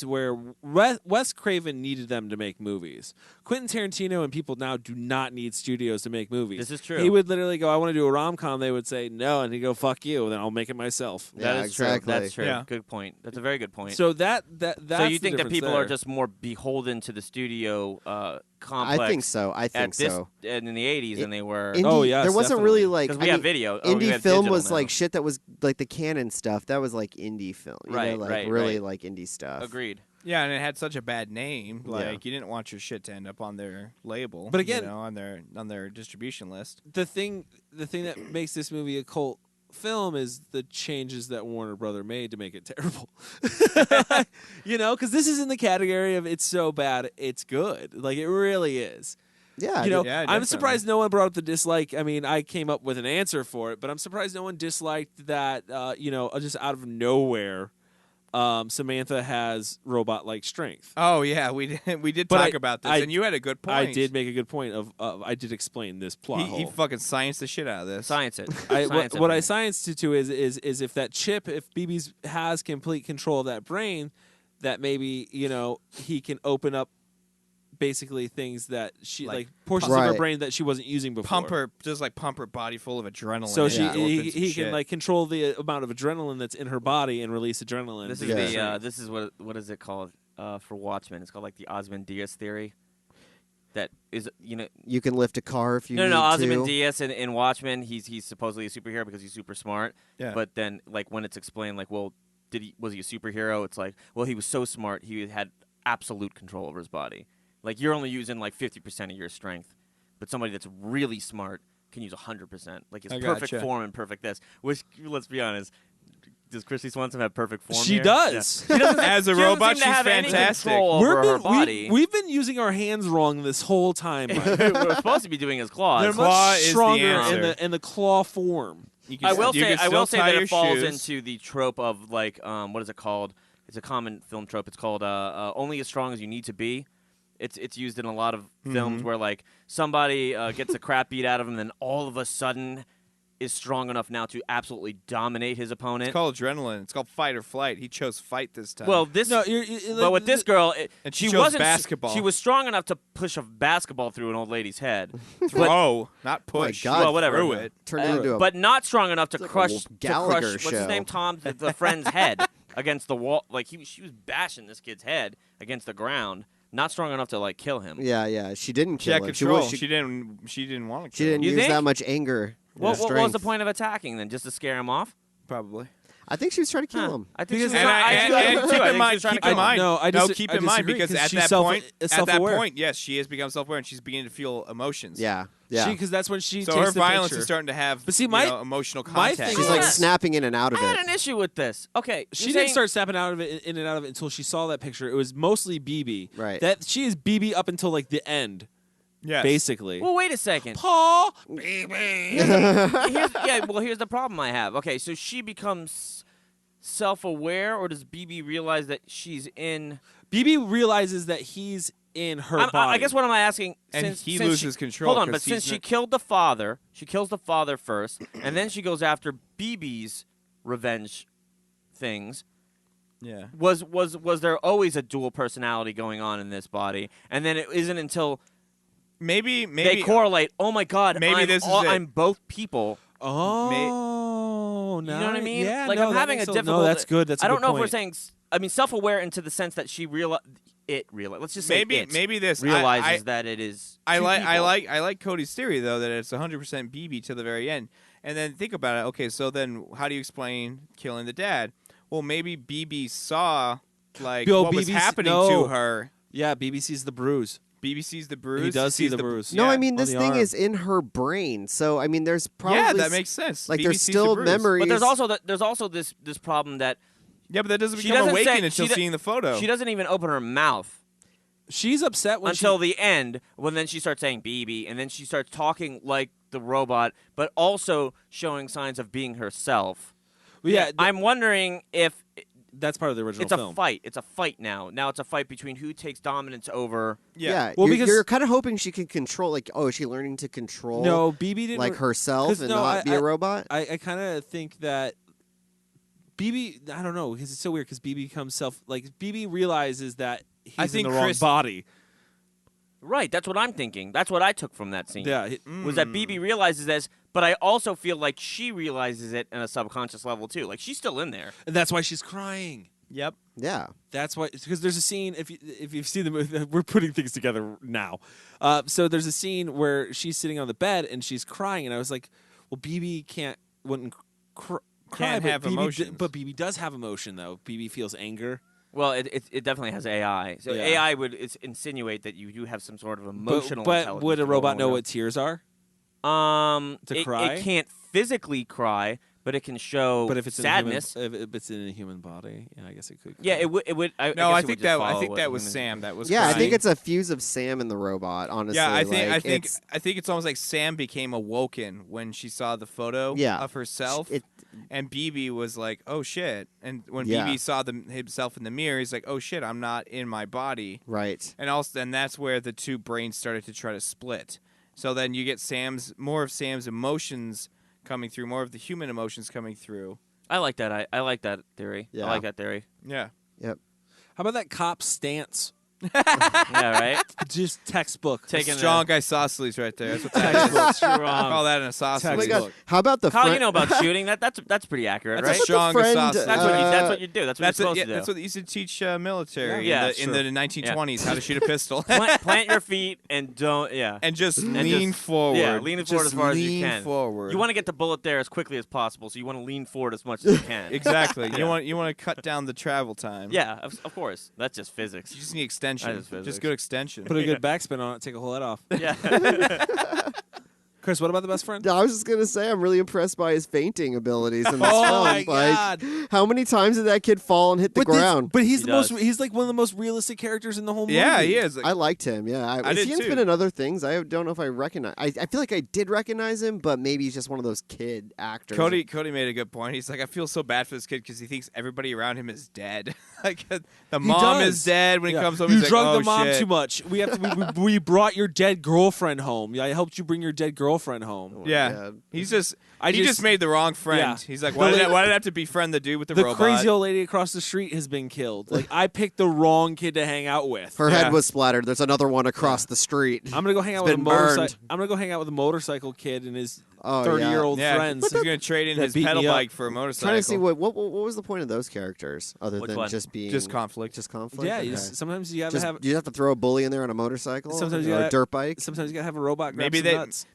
Speaker 1: where Wes Craven needed them to make movies. Quentin Tarantino and people now do not need studios to make movies.
Speaker 8: This is true.
Speaker 1: He would literally go, "I want to do a rom-com." They would say no, and he'd go, "Fuck you," then I'll make it myself.
Speaker 9: Yeah,
Speaker 8: That is
Speaker 9: exactly.
Speaker 8: true. That's true.
Speaker 5: Yeah.
Speaker 8: Good point. That's a very good point.
Speaker 1: So that's
Speaker 8: So you
Speaker 1: the
Speaker 8: think that
Speaker 1: difference
Speaker 8: people
Speaker 1: there.
Speaker 8: are just more beholden to the studio complex?
Speaker 9: I think so. I think
Speaker 8: at this,
Speaker 9: so.
Speaker 8: And in the 80s than they were.
Speaker 9: Indie,
Speaker 1: Oh, yes,
Speaker 9: there wasn't
Speaker 1: definitely.
Speaker 9: really like
Speaker 8: Because we
Speaker 9: I
Speaker 8: have
Speaker 9: mean,
Speaker 8: video. Oh, we
Speaker 9: indie
Speaker 8: have
Speaker 9: film
Speaker 8: digital
Speaker 9: was
Speaker 8: now.
Speaker 9: like shit that was like the Canon stuff. That was like indie film, you
Speaker 8: Right,
Speaker 9: know, like
Speaker 8: right,
Speaker 9: really
Speaker 8: right.
Speaker 9: like indie stuff.
Speaker 8: Agreed.
Speaker 5: Yeah, and it had such a bad name. Like
Speaker 9: Yeah.
Speaker 5: you didn't want your shit to end up on their label.
Speaker 1: But again-
Speaker 5: on their distribution list.
Speaker 1: the thing that makes this movie a cult film is the changes that Warner Brother made to make it terrible. Because this is in the category of it's so bad it's good. Like it really is.
Speaker 9: Yeah,
Speaker 1: I'm
Speaker 5: definitely.
Speaker 1: surprised no one brought up the dislike. I mean, I came up with an answer for it, but I'm surprised no one disliked that. Just out of nowhere, Samantha has robot-like strength.
Speaker 5: Oh yeah, we did
Speaker 1: But
Speaker 5: talk about this, and you had a good point.
Speaker 1: I did make a good point of I did explain this plot
Speaker 5: He
Speaker 1: hole.
Speaker 5: fucking scienced the shit out of this.
Speaker 8: Science it.
Speaker 1: What I scienced it to is if that chip, if BB's has complete control of that brain, that maybe he can open up basically things that she
Speaker 5: Like
Speaker 1: portions of her
Speaker 9: Right.
Speaker 1: brain that she wasn't using before.
Speaker 5: pump her body full of adrenaline.
Speaker 1: So
Speaker 5: and
Speaker 1: he
Speaker 5: endorphins and
Speaker 1: can
Speaker 5: shit.
Speaker 1: control the amount of adrenaline that's in her body and release adrenaline.
Speaker 8: This is
Speaker 9: Yeah.
Speaker 8: this is what is it called for Watchmen? It's called like the Ozymandias theory. That is
Speaker 9: You can lift a car if you
Speaker 8: no
Speaker 9: need
Speaker 8: no
Speaker 9: to.
Speaker 8: Ozymandias in Watchmen he's supposedly a superhero because he's super smart.
Speaker 5: Yeah.
Speaker 8: But then like when it's explained like well was he a superhero? It's like well he was so smart he had absolute control over his body. Like you're only using like 50% of your strength, but somebody that's really smart can use 100%. Like his
Speaker 5: I
Speaker 8: perfect
Speaker 5: gotcha.
Speaker 8: form and perfect this. Which let's be honest, does Christy Swanson have perfect form?
Speaker 1: She
Speaker 8: here?
Speaker 1: does.
Speaker 8: Yeah. She doesn't-
Speaker 5: As a
Speaker 8: she doesn't
Speaker 5: robot,
Speaker 8: seem to
Speaker 5: she's
Speaker 8: have any
Speaker 5: fantastic.
Speaker 8: control over her body.
Speaker 1: We've been using our hands wrong this whole time. Mike.
Speaker 8: We're supposed to be doing his claws.
Speaker 1: They're
Speaker 5: Claw
Speaker 1: much
Speaker 5: is the
Speaker 1: stronger
Speaker 5: answer.
Speaker 1: in the claw form.
Speaker 5: You can
Speaker 8: I will
Speaker 5: you
Speaker 8: say
Speaker 5: can
Speaker 8: I will
Speaker 5: still
Speaker 8: say
Speaker 5: tie
Speaker 8: that
Speaker 5: your
Speaker 8: it falls
Speaker 5: shoes.
Speaker 8: into the trope of like what is it called? It's a common film trope. It's called only as strong as you need to be. It's used in a lot of films where like somebody gets the crap beat out of him, then all of a sudden is strong enough now to absolutely dominate his opponent.
Speaker 5: It's called adrenaline. It's called fight or flight. He chose fight this time.
Speaker 8: Well, this
Speaker 1: No,
Speaker 8: but with this girl,
Speaker 5: And she
Speaker 8: she
Speaker 5: chose
Speaker 8: wasn't.
Speaker 5: basketball.
Speaker 8: She was strong enough to push a basketball through an old lady's head,
Speaker 5: throw, not push.
Speaker 9: God.
Speaker 8: Well, whatever.
Speaker 5: Threw it.
Speaker 9: Turn it into a
Speaker 8: but not strong enough to
Speaker 9: like a
Speaker 8: crush.
Speaker 9: Wolf
Speaker 8: To
Speaker 9: Gallagher
Speaker 8: crush what's his
Speaker 9: show.
Speaker 8: name? Tom, the friend's head against the wall. Like she was bashing this kid's head against the ground. Not strong enough to like kill him.
Speaker 9: Yeah. She didn't
Speaker 5: She
Speaker 9: kill
Speaker 5: had
Speaker 9: him.
Speaker 5: control.
Speaker 9: She
Speaker 5: She didn't want to.
Speaker 9: she didn't
Speaker 8: You
Speaker 9: use
Speaker 8: think?
Speaker 9: that much anger.
Speaker 8: What
Speaker 9: and
Speaker 8: was the
Speaker 9: strength.
Speaker 8: point of attacking then? Just to scare him off?
Speaker 5: Probably.
Speaker 9: I think she was trying to kill him.
Speaker 8: I think she was
Speaker 5: And,
Speaker 8: trying- I
Speaker 5: and,
Speaker 8: do
Speaker 5: and
Speaker 8: too.
Speaker 5: keep
Speaker 8: I think
Speaker 5: in
Speaker 8: she
Speaker 5: mind,
Speaker 8: was trying to
Speaker 5: keep in
Speaker 8: kill him.
Speaker 5: mind,
Speaker 1: No, I
Speaker 5: no,
Speaker 1: dis-
Speaker 5: keep
Speaker 1: I
Speaker 5: in mind
Speaker 1: disagree,
Speaker 5: because
Speaker 1: 'cause
Speaker 5: at
Speaker 1: she's
Speaker 5: that
Speaker 1: self-aware.
Speaker 5: point, yes, she has become self-aware and she's beginning to feel emotions.
Speaker 9: Yeah.
Speaker 1: Because that's when she
Speaker 5: So
Speaker 1: takes
Speaker 5: her
Speaker 1: the
Speaker 5: violence
Speaker 1: picture.
Speaker 5: is starting to have
Speaker 1: But see, my-
Speaker 5: emotional
Speaker 1: my
Speaker 5: contact.
Speaker 1: thing
Speaker 9: She's
Speaker 1: is-
Speaker 9: like
Speaker 8: Yeah.
Speaker 9: snapping in and out of
Speaker 8: I had
Speaker 9: it.
Speaker 8: an issue with this. Okay,
Speaker 1: She
Speaker 8: you're
Speaker 1: didn't
Speaker 8: saying-
Speaker 1: start snapping out of it in and out of it until she saw that picture. It was mostly BB.
Speaker 9: Right.
Speaker 1: That she is BB up until like the end,
Speaker 5: yes.
Speaker 1: basically.
Speaker 8: Well, wait a second.
Speaker 1: Paul.
Speaker 8: Here's the problem I have. Okay, so she becomes self-aware, or does BB realize that she's in?
Speaker 1: BB realizes that he's in her body.
Speaker 8: I guess what am I asking?
Speaker 5: And
Speaker 8: since,
Speaker 5: he
Speaker 8: since
Speaker 5: loses
Speaker 8: she,
Speaker 5: control
Speaker 8: Hold on,
Speaker 5: 'cause
Speaker 8: but since
Speaker 5: he's
Speaker 8: she
Speaker 5: not-
Speaker 8: killed the father, she kills the father first, and then she goes after BB's revenge things.
Speaker 5: Yeah.
Speaker 8: Was there always a dual personality going on in this body? And then it isn't until
Speaker 5: Maybe
Speaker 8: they correlate. Oh my God!
Speaker 5: maybe this is it.
Speaker 8: I'm both people.
Speaker 1: Oh,
Speaker 8: You know what I mean?
Speaker 1: Yeah,
Speaker 8: like
Speaker 1: no,
Speaker 8: I'm
Speaker 1: that
Speaker 8: having a
Speaker 1: makes
Speaker 8: difficult.
Speaker 1: No, that's good. That's.
Speaker 8: I
Speaker 1: a
Speaker 8: don't
Speaker 1: good
Speaker 8: know if we're
Speaker 1: point.
Speaker 8: saying. I mean, self-aware into the sense that she realized. Let's just say
Speaker 5: maybe this
Speaker 8: realizes that it is.
Speaker 5: I
Speaker 8: two people.
Speaker 5: like Cody's theory though that it's 100% BB to the very end. And then think about it. Okay, so then how do you explain killing the dad? Well, maybe BB saw like
Speaker 1: Yo,
Speaker 5: what was
Speaker 1: BB
Speaker 5: happening
Speaker 1: no.
Speaker 5: to her.
Speaker 1: Yeah, BB sees the bruise.
Speaker 5: BB sees the bruise.
Speaker 1: He does see
Speaker 5: sees
Speaker 1: the bruise.
Speaker 9: No,
Speaker 5: yeah.
Speaker 9: I mean this
Speaker 1: on the
Speaker 9: thing
Speaker 1: arm.
Speaker 9: is in her brain. So I mean, there's probably
Speaker 5: yeah, that makes sense.
Speaker 9: like
Speaker 5: BB
Speaker 9: there's
Speaker 5: sees
Speaker 9: still
Speaker 5: the bruise.
Speaker 9: memories.
Speaker 8: But there's also this problem that
Speaker 5: Yeah, but that doesn't
Speaker 8: she
Speaker 5: become
Speaker 8: doesn't
Speaker 5: awakened
Speaker 8: say-
Speaker 5: until
Speaker 8: she do-
Speaker 5: seeing the photo.
Speaker 8: she doesn't even open her mouth
Speaker 1: She's upset when
Speaker 8: until the end, when then she starts saying BB, and then she starts talking like the robot, but also showing signs of being herself.
Speaker 1: Yeah,
Speaker 8: I'm wondering if
Speaker 1: that's part of the original
Speaker 8: it's a
Speaker 1: film.
Speaker 8: fight. It's a fight now. Now it's a fight between who takes dominance over.
Speaker 9: Yeah,
Speaker 1: Well,
Speaker 9: you're,
Speaker 1: because-
Speaker 9: you're kind of hoping she can control. Like, oh, is she learning to control?
Speaker 1: No, BB didn't
Speaker 9: like herself
Speaker 1: 'cause
Speaker 9: and
Speaker 1: no,
Speaker 9: not be a robot.
Speaker 1: I kind of think that BB. I don't know because it's so weird because BB becomes BB realizes that he's
Speaker 5: I think
Speaker 1: in the wrong
Speaker 5: Chris-
Speaker 1: body.
Speaker 8: Right, that's what I'm thinking. That's what I took from that scene.
Speaker 1: Yeah,
Speaker 8: Was that BB realizes this, but I also feel like she realizes it on a subconscious level too. Like she's still in there.
Speaker 1: and that's why she's crying.
Speaker 5: Yep.
Speaker 9: Yeah,
Speaker 1: That's why, because there's a scene. If you've seen the movie, we're putting things together now. So there's a scene where she's sitting on the bed and she's crying, and I was like, well, BB wouldn't cry,
Speaker 5: Can't
Speaker 1: but
Speaker 5: have
Speaker 1: BB
Speaker 5: emotions.
Speaker 1: but BB does have emotion though. BB feels anger.
Speaker 8: Well, it definitely has AI. So
Speaker 1: Yeah.
Speaker 8: AI would insinuate that you do have some sort of emotional
Speaker 1: But
Speaker 8: intelligence.
Speaker 1: would a
Speaker 8: to go
Speaker 1: robot
Speaker 8: along
Speaker 1: know
Speaker 8: with
Speaker 1: what tears are?
Speaker 8: it.
Speaker 1: to cry?
Speaker 8: It can't physically cry, but it can show
Speaker 1: But if it's
Speaker 8: sadness.
Speaker 1: in a human, if it's in a human body, yeah, I guess it could.
Speaker 8: Yeah, it would. It would. I
Speaker 5: No,
Speaker 8: guess
Speaker 5: I
Speaker 8: it would
Speaker 5: think
Speaker 8: just
Speaker 5: that
Speaker 8: follow what
Speaker 5: was
Speaker 8: humans-
Speaker 5: Sam. That was
Speaker 9: Yeah, I
Speaker 5: crying.
Speaker 9: think it's a fuse of Sam and the robot. Honestly,
Speaker 5: Yeah, I
Speaker 9: like,
Speaker 5: think
Speaker 9: it's,
Speaker 5: it's almost like Sam became awoken when she saw the photo
Speaker 9: Yeah.
Speaker 5: of herself,
Speaker 9: It-
Speaker 5: and BB was like, "Oh shit!" And when
Speaker 9: Yeah.
Speaker 5: BB saw himself in the mirror, he's like, "Oh shit, I'm not in my body."
Speaker 9: right.
Speaker 5: And that's where the two brains started to try to split. So then you get more of Sam's emotions coming through, more of the human emotions coming through.
Speaker 8: I like that. I like that theory.
Speaker 9: Yeah.
Speaker 8: I like that theory.
Speaker 5: Yeah.
Speaker 9: Yep.
Speaker 1: How about that cop stance?
Speaker 8: Yeah, right.
Speaker 1: Just textbook.
Speaker 8: Taking
Speaker 5: Strong isosceles right there. That's what that is.
Speaker 8: Textbook.
Speaker 5: I
Speaker 8: Strong.
Speaker 5: call that an
Speaker 9: Oh my
Speaker 5: isosceles.
Speaker 9: God. How about the
Speaker 8: Kyle,
Speaker 9: friend?
Speaker 8: you know about shooting. That's pretty accurate,
Speaker 5: That's
Speaker 8: right?
Speaker 5: a strong
Speaker 9: friend,
Speaker 5: isosceles.
Speaker 8: That's what you do. That's what
Speaker 5: That's
Speaker 8: you're
Speaker 5: it,
Speaker 8: supposed
Speaker 5: yeah,
Speaker 8: to do.
Speaker 5: that's what they used to teach military
Speaker 8: Yeah,
Speaker 5: in the 1920s, how to shoot a pistol.
Speaker 8: plant your feet and don't. Yeah.
Speaker 5: and just
Speaker 8: And
Speaker 5: lean
Speaker 8: just-
Speaker 5: forward.
Speaker 8: Yeah, lean forward
Speaker 5: Just
Speaker 8: as far as you
Speaker 5: lean
Speaker 8: can.
Speaker 5: forward.
Speaker 8: You want to get the bullet there as quickly as possible, so you want to lean forward as much as you can.
Speaker 5: exactly.
Speaker 8: Yeah.
Speaker 5: You want to cut down the travel time.
Speaker 8: Yeah, of course. That's just physics.
Speaker 5: You just need extension.
Speaker 8: That is physics.
Speaker 5: Just good extension.
Speaker 1: Put a good backspin on it. Take a whole head off.
Speaker 8: Yeah.
Speaker 1: Chris, what about the best friend?
Speaker 9: I was just gonna say I'm really impressed by his fainting abilities in this
Speaker 1: Oh
Speaker 9: film.
Speaker 1: my
Speaker 9: Like,
Speaker 1: God.
Speaker 9: how many times did that kid fall and hit the ground?
Speaker 1: But he's
Speaker 8: He
Speaker 1: the most.
Speaker 8: does.
Speaker 1: He's like one of the most realistic characters in the whole movie.
Speaker 5: Yeah, he is.
Speaker 9: I liked him. Yeah,
Speaker 5: I
Speaker 9: is
Speaker 5: did
Speaker 9: he
Speaker 5: too.
Speaker 9: been in other things? I don't know if I recognize. I feel like I did recognize him, but maybe he's just one of those kid actors.
Speaker 5: Cody made a good point. He's like, I feel so bad for this kid because he thinks everybody around him is dead. like the mom
Speaker 1: does.
Speaker 5: is dead when
Speaker 1: Yeah.
Speaker 5: he comes home.
Speaker 1: You
Speaker 5: he's
Speaker 1: drugged
Speaker 5: like, oh,
Speaker 1: the mom
Speaker 5: shit.
Speaker 1: too much. We have to, we brought your dead girlfriend home. Yeah, I helped you bring your dead girlfriend home.
Speaker 5: Yeah,
Speaker 9: God.
Speaker 5: he's just
Speaker 1: I
Speaker 5: he
Speaker 1: just-
Speaker 5: just made the wrong friend.
Speaker 1: Yeah.
Speaker 5: He's like,
Speaker 1: The
Speaker 5: why did
Speaker 1: la-
Speaker 5: I have to befriend the dude with the
Speaker 1: The
Speaker 5: robot?
Speaker 1: crazy old lady across the street has been killed. Like I picked the wrong kid to hang out with.
Speaker 9: Her
Speaker 5: Yeah.
Speaker 9: head was splattered. There's another one across the street.
Speaker 1: I'm gonna go hang out
Speaker 9: It's
Speaker 1: with a
Speaker 9: been
Speaker 1: motorcycle.
Speaker 9: burned.
Speaker 1: I'm gonna go hang out with a motorcycle kid and his
Speaker 9: Oh,
Speaker 1: 30-year-old
Speaker 5: yeah,
Speaker 1: friends.
Speaker 5: he's gonna trade in
Speaker 1: that
Speaker 5: his
Speaker 1: beat
Speaker 5: pedal
Speaker 1: me up.
Speaker 5: bike for a motorcycle.
Speaker 9: Trying to see what was the point of those characters other
Speaker 8: Which
Speaker 9: than
Speaker 8: one?
Speaker 9: just being
Speaker 5: Just conflict.
Speaker 9: Just conflict.
Speaker 1: Yeah,
Speaker 9: Okay.
Speaker 1: sometimes you gotta
Speaker 9: Just,
Speaker 1: have.
Speaker 9: you have to throw a bully in there on a motorcycle.
Speaker 1: Sometimes
Speaker 9: or
Speaker 1: you
Speaker 9: a
Speaker 1: gotta-
Speaker 9: dirt bike.
Speaker 1: Sometimes you gotta have a robot grab
Speaker 5: Maybe
Speaker 1: some
Speaker 5: they
Speaker 1: nuts.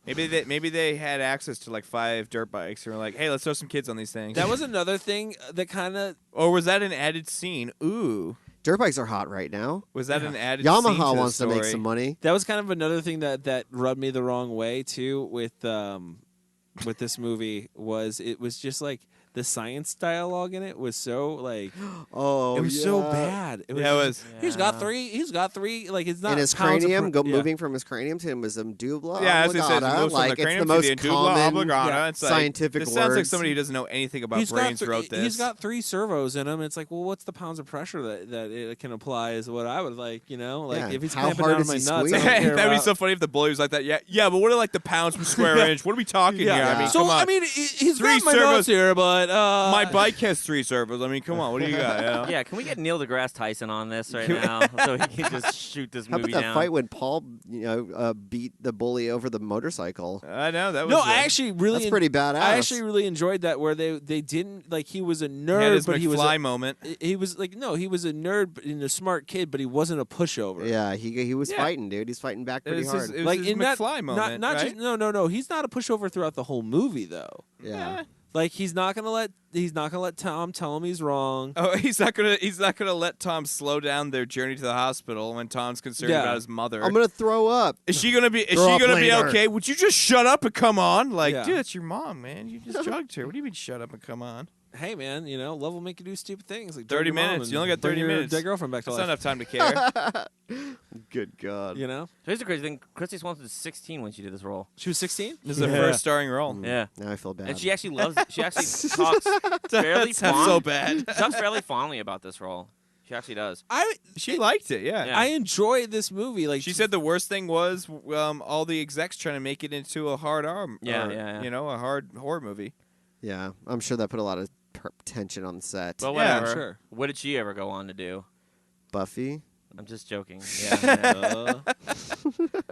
Speaker 5: maybe they had access to like 5 dirt bikes and were like, hey, let's throw some kids on these things.
Speaker 1: That was another thing that kind of.
Speaker 5: or was that an added scene? Ooh,
Speaker 9: Dirt bikes are hot right now.
Speaker 5: was that an added? scene
Speaker 9: Yamaha
Speaker 5: to the
Speaker 9: wants to make
Speaker 5: story?
Speaker 9: some money.
Speaker 1: That was kind of another thing that rubbed me the wrong way too with this movie was it was just like the science dialogue in it was so like
Speaker 9: Oh,
Speaker 1: it was so
Speaker 9: yeah.
Speaker 1: bad. It was,
Speaker 5: Yeah, it was.
Speaker 1: He's got three. Like it's not
Speaker 9: In his
Speaker 1: pounds of
Speaker 9: cranium,
Speaker 1: yeah.
Speaker 9: moving from his cranium to his medulla
Speaker 5: Yeah, as he says,
Speaker 9: oblongata,
Speaker 5: it moves
Speaker 9: like
Speaker 5: from the
Speaker 9: it's
Speaker 5: cranium
Speaker 9: the most
Speaker 5: to the medulla
Speaker 9: common
Speaker 5: oblongata.
Speaker 1: yeah,
Speaker 5: It's like,
Speaker 9: scientific
Speaker 5: this sounds like
Speaker 9: words.
Speaker 5: somebody who doesn't know anything about
Speaker 1: He's got
Speaker 5: brains
Speaker 1: three-
Speaker 5: wrote this.
Speaker 1: He's got 3 servos in him. It's like, well, what's the pounds of pressure that it can apply? Is what I would like, Like
Speaker 9: Yeah,
Speaker 1: if he's
Speaker 9: how
Speaker 1: clamping
Speaker 9: hard
Speaker 1: down on
Speaker 9: is
Speaker 1: my
Speaker 9: he
Speaker 1: nuts, I don't
Speaker 9: squeezing?
Speaker 1: care
Speaker 5: That'd be
Speaker 1: about-
Speaker 5: so funny if the bully was like that. Yeah, but what are like the pounds per square inch? What are we talking here? I mean,
Speaker 1: So
Speaker 5: come on.
Speaker 1: I mean, he's
Speaker 5: 3
Speaker 1: got my
Speaker 5: servos-
Speaker 1: nuts here, but
Speaker 5: my bike has 3 servos. I mean, come on. What do you got? Yeah.
Speaker 8: Yeah, can we get Neil deGrasse Tyson on this right now so he can just shoot this
Speaker 9: How
Speaker 8: movie
Speaker 9: about that
Speaker 8: down?
Speaker 9: fight when Paul, beat the bully over the motorcycle?
Speaker 5: I know that was.
Speaker 1: no, I actually really
Speaker 9: That's pretty badass.
Speaker 1: I actually really enjoyed that where they didn't like he was a
Speaker 5: he had
Speaker 1: nerd,
Speaker 5: his
Speaker 1: but he was
Speaker 5: McFly moment.
Speaker 1: he was like no, he was a nerd and a smart kid, but he wasn't a pushover.
Speaker 9: Yeah, he was
Speaker 5: Yeah.
Speaker 9: fighting, dude. He's fighting back pretty
Speaker 5: It was
Speaker 9: hard.
Speaker 5: his, it was
Speaker 1: like
Speaker 5: his
Speaker 1: in that
Speaker 5: McFly moment,
Speaker 1: not
Speaker 5: right?
Speaker 1: just no, he's not a pushover throughout the whole movie though.
Speaker 9: yeah.
Speaker 1: Like he's not gonna let Tom tell him he's wrong.
Speaker 5: Oh, he's not gonna let Tom slow down their journey to the hospital when Tom's concerned
Speaker 1: Yeah.
Speaker 5: about his mother.
Speaker 9: I'm gonna throw up.
Speaker 5: Is she gonna be
Speaker 9: Throw up later.
Speaker 5: okay? Would you just shut up and come on? Like,
Speaker 1: Yeah.
Speaker 5: dude, it's your mom, man. You just drugged her. What do you mean shut up and come on?
Speaker 1: Hey man, love will make you do stupid things like
Speaker 5: 30
Speaker 1: drug your mom
Speaker 5: minutes.
Speaker 1: and
Speaker 5: You only got
Speaker 1: bring
Speaker 5: 30
Speaker 1: your
Speaker 5: minutes.
Speaker 1: Dead girlfriend back to
Speaker 5: That's
Speaker 1: life.
Speaker 5: not enough time to care.
Speaker 9: Good God.
Speaker 8: Here's the crazy thing: Christy Swanson was 16 when she did this role.
Speaker 1: She was 16.
Speaker 5: This is her first starring role.
Speaker 8: Yeah,
Speaker 9: Now I feel bad.
Speaker 8: and she actually loves. She actually talks fairly
Speaker 5: That's not so
Speaker 8: fond-
Speaker 5: bad.
Speaker 8: She talks fairly fondly about this role. She actually does.
Speaker 5: She liked it, yeah.
Speaker 8: Yeah.
Speaker 1: I enjoy this movie. Like
Speaker 5: She said the worst thing was all the execs trying to make it into a hard arm.
Speaker 8: Yeah,
Speaker 5: or,
Speaker 8: yeah.
Speaker 5: a hard horror movie.
Speaker 9: Yeah, I'm sure that put a lot of tension on the set.
Speaker 8: But
Speaker 5: Yeah,
Speaker 8: whatever.
Speaker 1: sure.
Speaker 8: What did she ever go on to do?
Speaker 9: Buffy.
Speaker 8: I'm just joking. Yeah.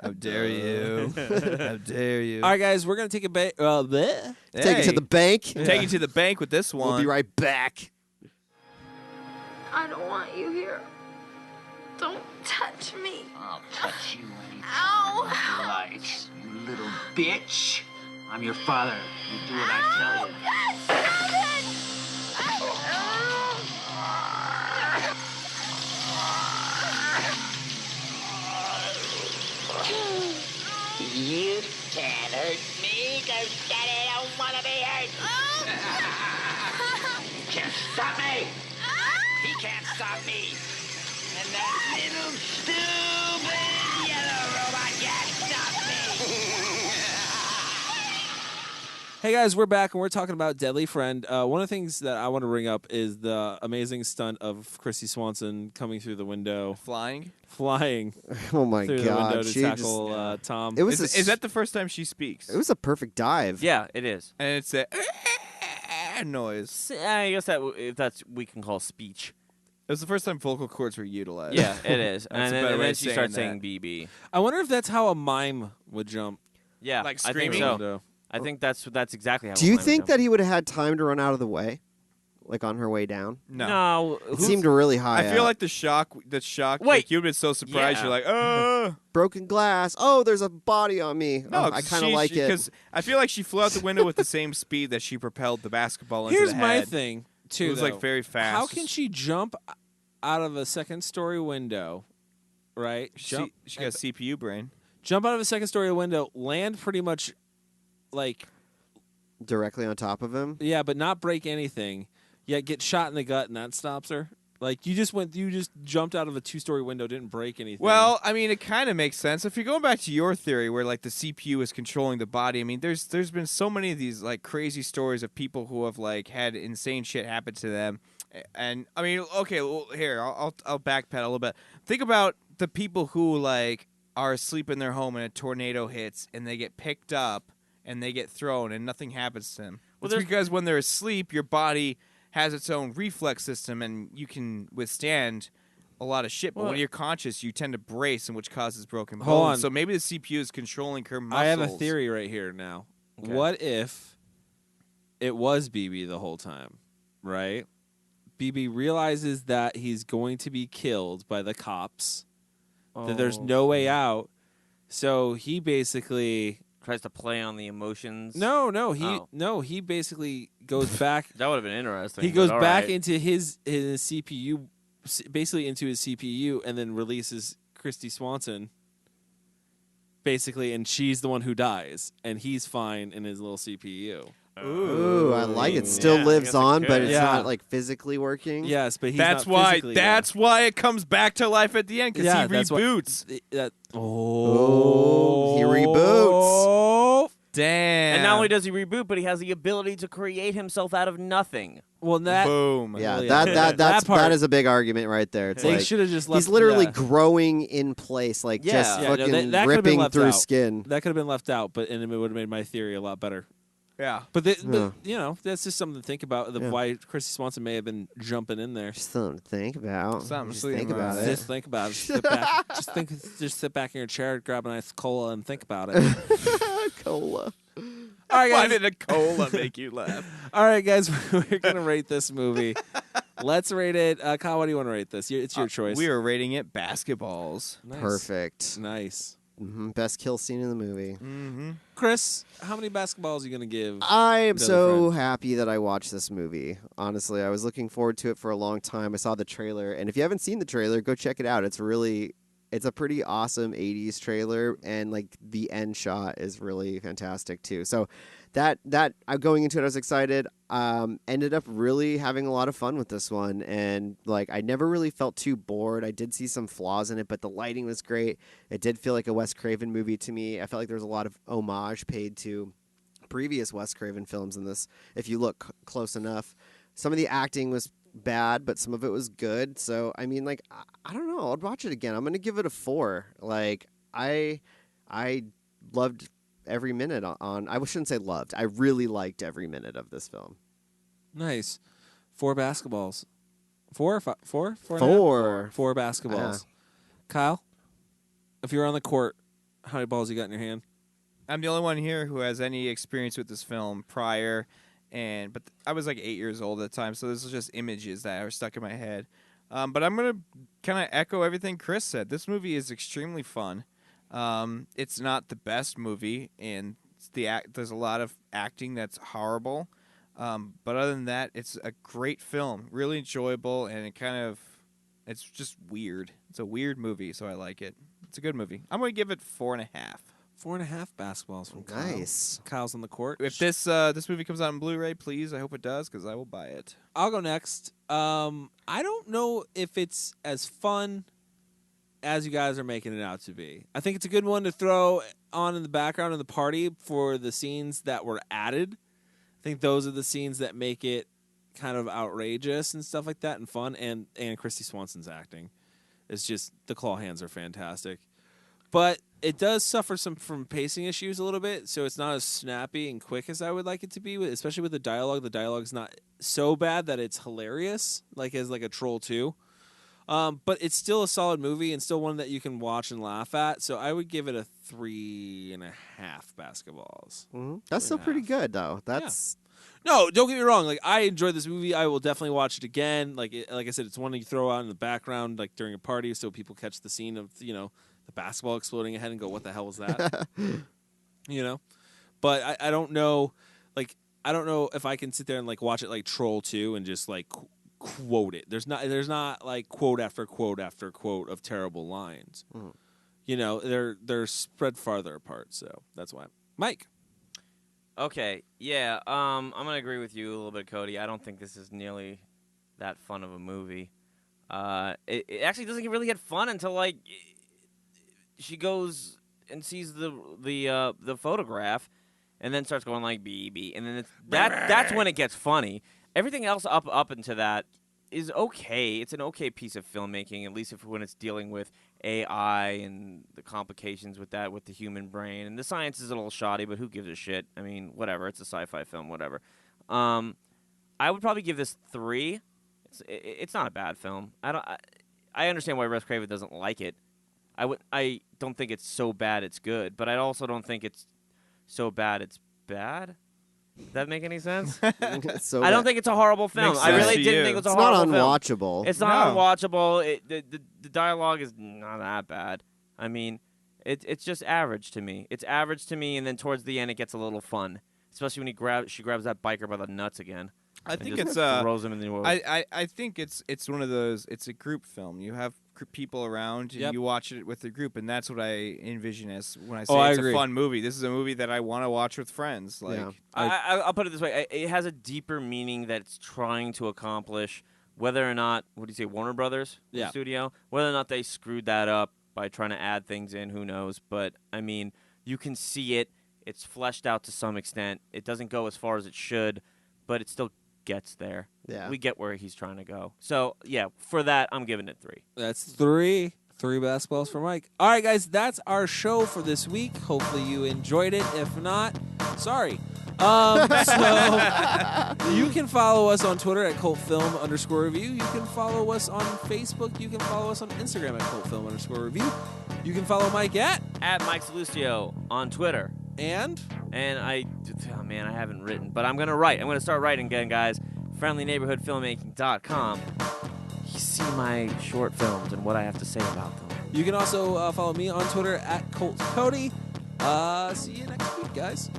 Speaker 5: How dare you? How dare you?
Speaker 1: All right, guys, we're gonna take a break.
Speaker 9: Take it to the bank.
Speaker 5: Take it to the bank with this one.
Speaker 9: We'll be right back.
Speaker 10: I don't want you here. Don't touch me.
Speaker 6: I'll touch you anytime
Speaker 10: Ow.
Speaker 6: you like, you little bitch. I'm your father. You do what I tell you.
Speaker 10: God,
Speaker 6: You can't hurt me. Ghost Daddy don't want to be hurt. Can't stop me. He can't stop me. And that little stupid yellow robot can't stop me.
Speaker 1: Hey guys, we're back and we're talking about Deadly Friend. One of the things that I want to bring up is the amazing stunt of Christy Swanson coming through the window,
Speaker 5: Flying.
Speaker 9: Oh my
Speaker 1: through the
Speaker 9: god,
Speaker 1: window to
Speaker 9: she
Speaker 1: tackle
Speaker 9: just,
Speaker 1: Tom.
Speaker 9: it was
Speaker 5: Is that the first time she speaks?
Speaker 9: It was a perfect dive.
Speaker 8: Yeah, it is.
Speaker 5: And it's a noise.
Speaker 8: I guess that's we can call speech.
Speaker 5: It was the first time vocal cords were utilized.
Speaker 8: Yeah, it is.
Speaker 5: That's
Speaker 8: and
Speaker 5: a better
Speaker 8: then
Speaker 5: way
Speaker 8: and then
Speaker 5: of
Speaker 8: she
Speaker 5: saying
Speaker 8: starts
Speaker 5: that.
Speaker 8: saying BB.
Speaker 1: I wonder if that's how a mime would jump.
Speaker 8: Yeah,
Speaker 5: Like
Speaker 8: I think
Speaker 5: screaming?
Speaker 8: so.
Speaker 1: Window.
Speaker 8: I think that's exactly how.
Speaker 9: Do you think that he would have had time to run out of the way, like on her way down?
Speaker 5: No.
Speaker 9: It seemed really high.
Speaker 5: I feel
Speaker 9: up.
Speaker 5: like the shock.
Speaker 8: Wait.
Speaker 5: Like you'd been so surprised.
Speaker 8: Yeah.
Speaker 5: You're like, oh.
Speaker 9: broken glass. Oh, there's a body on me.
Speaker 5: No,
Speaker 9: I kind of like it.
Speaker 5: Because I feel like she flew out the window with the same speed that she propelled the basketball into
Speaker 1: Here's
Speaker 5: the
Speaker 1: my
Speaker 5: head.
Speaker 1: thing too.
Speaker 5: It was
Speaker 1: though.
Speaker 5: like very fast.
Speaker 1: How can she jump out of a second-story window? Right,
Speaker 5: She got a CPU brain.
Speaker 1: jump out of a second-story window, land pretty much like
Speaker 9: Directly on top of him.
Speaker 1: yeah, but not break anything. Yet get shot in the gut and that stops her. Like you just jumped out of a 2-story window, didn't break anything.
Speaker 5: Well, I mean, it kind of makes sense if you're going back to your theory, where like the CPU is controlling the body. I mean, there's been so many of these like crazy stories of people who have like had insane shit happen to them, and I mean, okay, well, here I'll backpedal a little bit. Think about the people who like are asleep in their home and a tornado hits and they get picked up and they get thrown and nothing happens to them.
Speaker 8: Well,
Speaker 5: It's because when they're asleep, your body has its own reflex system and you can withstand a lot of shit. But
Speaker 1: Well,
Speaker 5: when you're conscious, you tend to brace, and which causes broken bones.
Speaker 1: Hold on.
Speaker 5: So maybe the CPU is controlling her muscles.
Speaker 1: I have a theory right here now.
Speaker 8: Okay.
Speaker 1: What if it was BB the whole time, right? BB realizes that he's going to be killed by the cops, that there's no way out, so he basically
Speaker 8: tries to play on the emotions.
Speaker 1: he basically goes back.
Speaker 8: That would have been interesting.
Speaker 1: He goes
Speaker 8: but all
Speaker 1: back
Speaker 8: right.
Speaker 1: into his CPU, basically into his CPU, and then releases Christy Swanson. Basically, and she's the one who dies, and he's fine in his little CPU.
Speaker 9: Ooh, I like it. Still
Speaker 8: Yeah, I
Speaker 9: lives
Speaker 8: guess it
Speaker 9: on, but
Speaker 8: could.
Speaker 9: it's
Speaker 1: Yeah.
Speaker 9: not like physically working.
Speaker 1: Yes, but he's
Speaker 5: That's
Speaker 1: not
Speaker 5: why.
Speaker 1: physically
Speaker 5: That's why it comes back to life at the end because
Speaker 1: Yeah,
Speaker 5: he
Speaker 1: that's why-
Speaker 5: reboots.
Speaker 9: Oh, he reboots.
Speaker 5: Damn.
Speaker 8: And not only does he reboot, but he has the ability to create himself out of nothing.
Speaker 1: Well, that
Speaker 5: boom.
Speaker 9: Yeah,
Speaker 1: Well, yeah.
Speaker 9: that
Speaker 1: part-
Speaker 9: that is a big argument right there. It's
Speaker 1: They
Speaker 9: like
Speaker 1: should have just left.
Speaker 9: he's literally
Speaker 1: yeah.
Speaker 9: growing in place, like
Speaker 8: Yeah.
Speaker 9: just
Speaker 1: Yeah, no,
Speaker 9: fucking
Speaker 1: that could've been
Speaker 9: ripping
Speaker 1: left
Speaker 9: through
Speaker 1: out.
Speaker 9: skin.
Speaker 1: That could have been left out, but and it would have made my theory a lot better.
Speaker 5: Yeah.
Speaker 1: But
Speaker 9: Yeah.
Speaker 1: you know, that's just something to think about.
Speaker 9: Yeah.
Speaker 1: Why Christy Swanson may have been jumping in there.
Speaker 9: Just something to think about.
Speaker 5: Something
Speaker 9: just
Speaker 5: to
Speaker 9: think
Speaker 5: think
Speaker 9: about
Speaker 5: about.
Speaker 9: it.
Speaker 1: Just think about it. Sit back. Just sit back in your chair, grab a nice cola, and think about it.
Speaker 9: Cola.
Speaker 1: All right,
Speaker 5: Why
Speaker 1: guys.
Speaker 5: did a cola make you laugh?
Speaker 1: All right, guys. We're gonna rate this movie. Let's rate it. Kyle, what do you want to rate this? It's your choice.
Speaker 5: We are rating it basketballs.
Speaker 1: Nice.
Speaker 9: Perfect.
Speaker 1: Nice.
Speaker 9: Best kill scene in the movie.
Speaker 5: Mm-hmm.
Speaker 1: Chris, how many basketballs are you gonna give?
Speaker 9: I am
Speaker 1: Deadly
Speaker 9: so
Speaker 1: Friend?
Speaker 9: happy that I watched this movie. Honestly, I was looking forward to it for a long time. I saw the trailer, and if you haven't seen the trailer, go check it out. It's a pretty awesome 80s trailer, and like the end shot is really fantastic too. So that going into it, I was excited. Ended up really having a lot of fun with this one, and like I never really felt too bored. I did see some flaws in it, but the lighting was great. It did feel like a Wes Craven movie to me. I felt like there was a lot of homage paid to previous Wes Craven films in this. If you look close enough, some of the acting was bad, but some of it was good. So I mean, like I don't know. I'd watch it again. I'm gonna give it a 4. Like I loved every minute on. I shouldn't say loved. I really liked every minute of this film.
Speaker 1: Nice. 4 basketballs. 4 or 5? 4? 4.
Speaker 9: 4.
Speaker 1: 4 basketballs. Kyle, if you were on the court, how many balls you got in your hand?
Speaker 5: I'm the only one here who has any experience with this film prior, but I was like 8 years old at the time, so this is just images that are stuck in my head. But I'm gonna kind of echo everything Chris said. This movie is extremely fun. It's not the best movie, and there's a lot of acting that's horrible. But other than that, it's a great film, really enjoyable, and it's just weird. It's a weird movie, so I like it. It's a good movie. I'm gonna give it 4.5.
Speaker 1: 4.5 basketballs from Kyle.
Speaker 9: Nice.
Speaker 1: Kyle's on the court.
Speaker 5: If this movie comes out on Blu-ray, please, I hope it does, because I will buy it.
Speaker 1: I'll go next. I don't know if it's as fun as you guys are making it out to be. I think it's a good one to throw on in the background of the party for the scenes that were added. I think those are the scenes that make it kind of outrageous and stuff like that and fun. And Christy Swanson's acting is just, the claw hands are fantastic. But it does suffer from pacing issues a little bit, so it's not as snappy and quick as I would like it to be, especially with the dialogue. The dialogue's not so bad that it's hilarious, like as like a Troll 2. But it's still a solid movie and still one that you can watch and laugh at. So I would give it a 3.5 basketballs.
Speaker 9: Mm-hmm. That's still pretty good, though. That's
Speaker 1: No, don't get me wrong. Like, I enjoyed this movie. I will definitely watch it again. Like I said, it's one you throw out in the background, like during a party, so people catch the scene of the basketball exploding ahead and go, "What the hell was that?" But I don't know. Like, I don't know if I can sit there and like watch it like Troll 2 and just like quote it. There's not like quote after quote after quote of terrible lines. They're spread farther apart. So that's why. Mike.
Speaker 8: Okay, yeah, I'm gonna agree with you a little bit, Cody. I don't think this is nearly that fun of a movie. It actually doesn't really get fun until like she goes and sees the photograph, and then starts going like BB, and then that's when it gets funny. Everything else up into that is okay. It's an okay piece of filmmaking, at least when it's dealing with AI and the complications with that, with the human brain. And the science is a little shoddy, but who gives a shit? I mean, whatever. It's a sci-fi film, whatever. I would probably give this 3. It's not a bad film. I understand why Wes Craven doesn't like it. I don't think it's so bad it's good, but I also don't think it's so bad it's bad. Does that make any sense? I don't think it's a horrible film. I really didn't think it was a horrible film.
Speaker 9: It's not unwatchable.
Speaker 8: It's not unwatchable. The dialogue is not that bad. I mean, it's just average to me. It's average to me, and then towards the end it gets a little fun, especially when she grabs that biker by the nuts again.
Speaker 5: I think
Speaker 8: just
Speaker 5: it's
Speaker 8: throws him in the road.
Speaker 5: I think it's one of those. It's a group film. You have people around, and you watch it with the group, and that's what I envision as when I say it's a fun movie. This is a movie that I want to watch with friends. Like,
Speaker 8: I'll put it this way: it has a deeper meaning that it's trying to accomplish. Whether or not, what do you say, Warner Brothers studio, whether or not they screwed that up by trying to add things in, who knows? But I mean, you can see it. It's fleshed out to some extent. It doesn't go as far as it should, but it still gets there.
Speaker 9: Yeah.
Speaker 8: We get where he's trying to go. So, yeah, for that, I'm giving it 3.
Speaker 1: That's 3. 3 basketballs for Mike. All right, guys, that's our show for this week. Hopefully you enjoyed it. If not, sorry. So you can follow us on Twitter at cultfilm_review. You can follow us on Facebook. You can follow us on Instagram at cultfilm_review. You can follow Mike at
Speaker 8: Mike Salucio on Twitter.
Speaker 1: And
Speaker 8: I haven't written, but I'm going to write. I'm going to start writing again, guys. friendlyneighborhoodfilmmaking.com. You see my short films and what I have to say about them.
Speaker 1: You can also follow me on Twitter at ColtCody. See you next week, guys.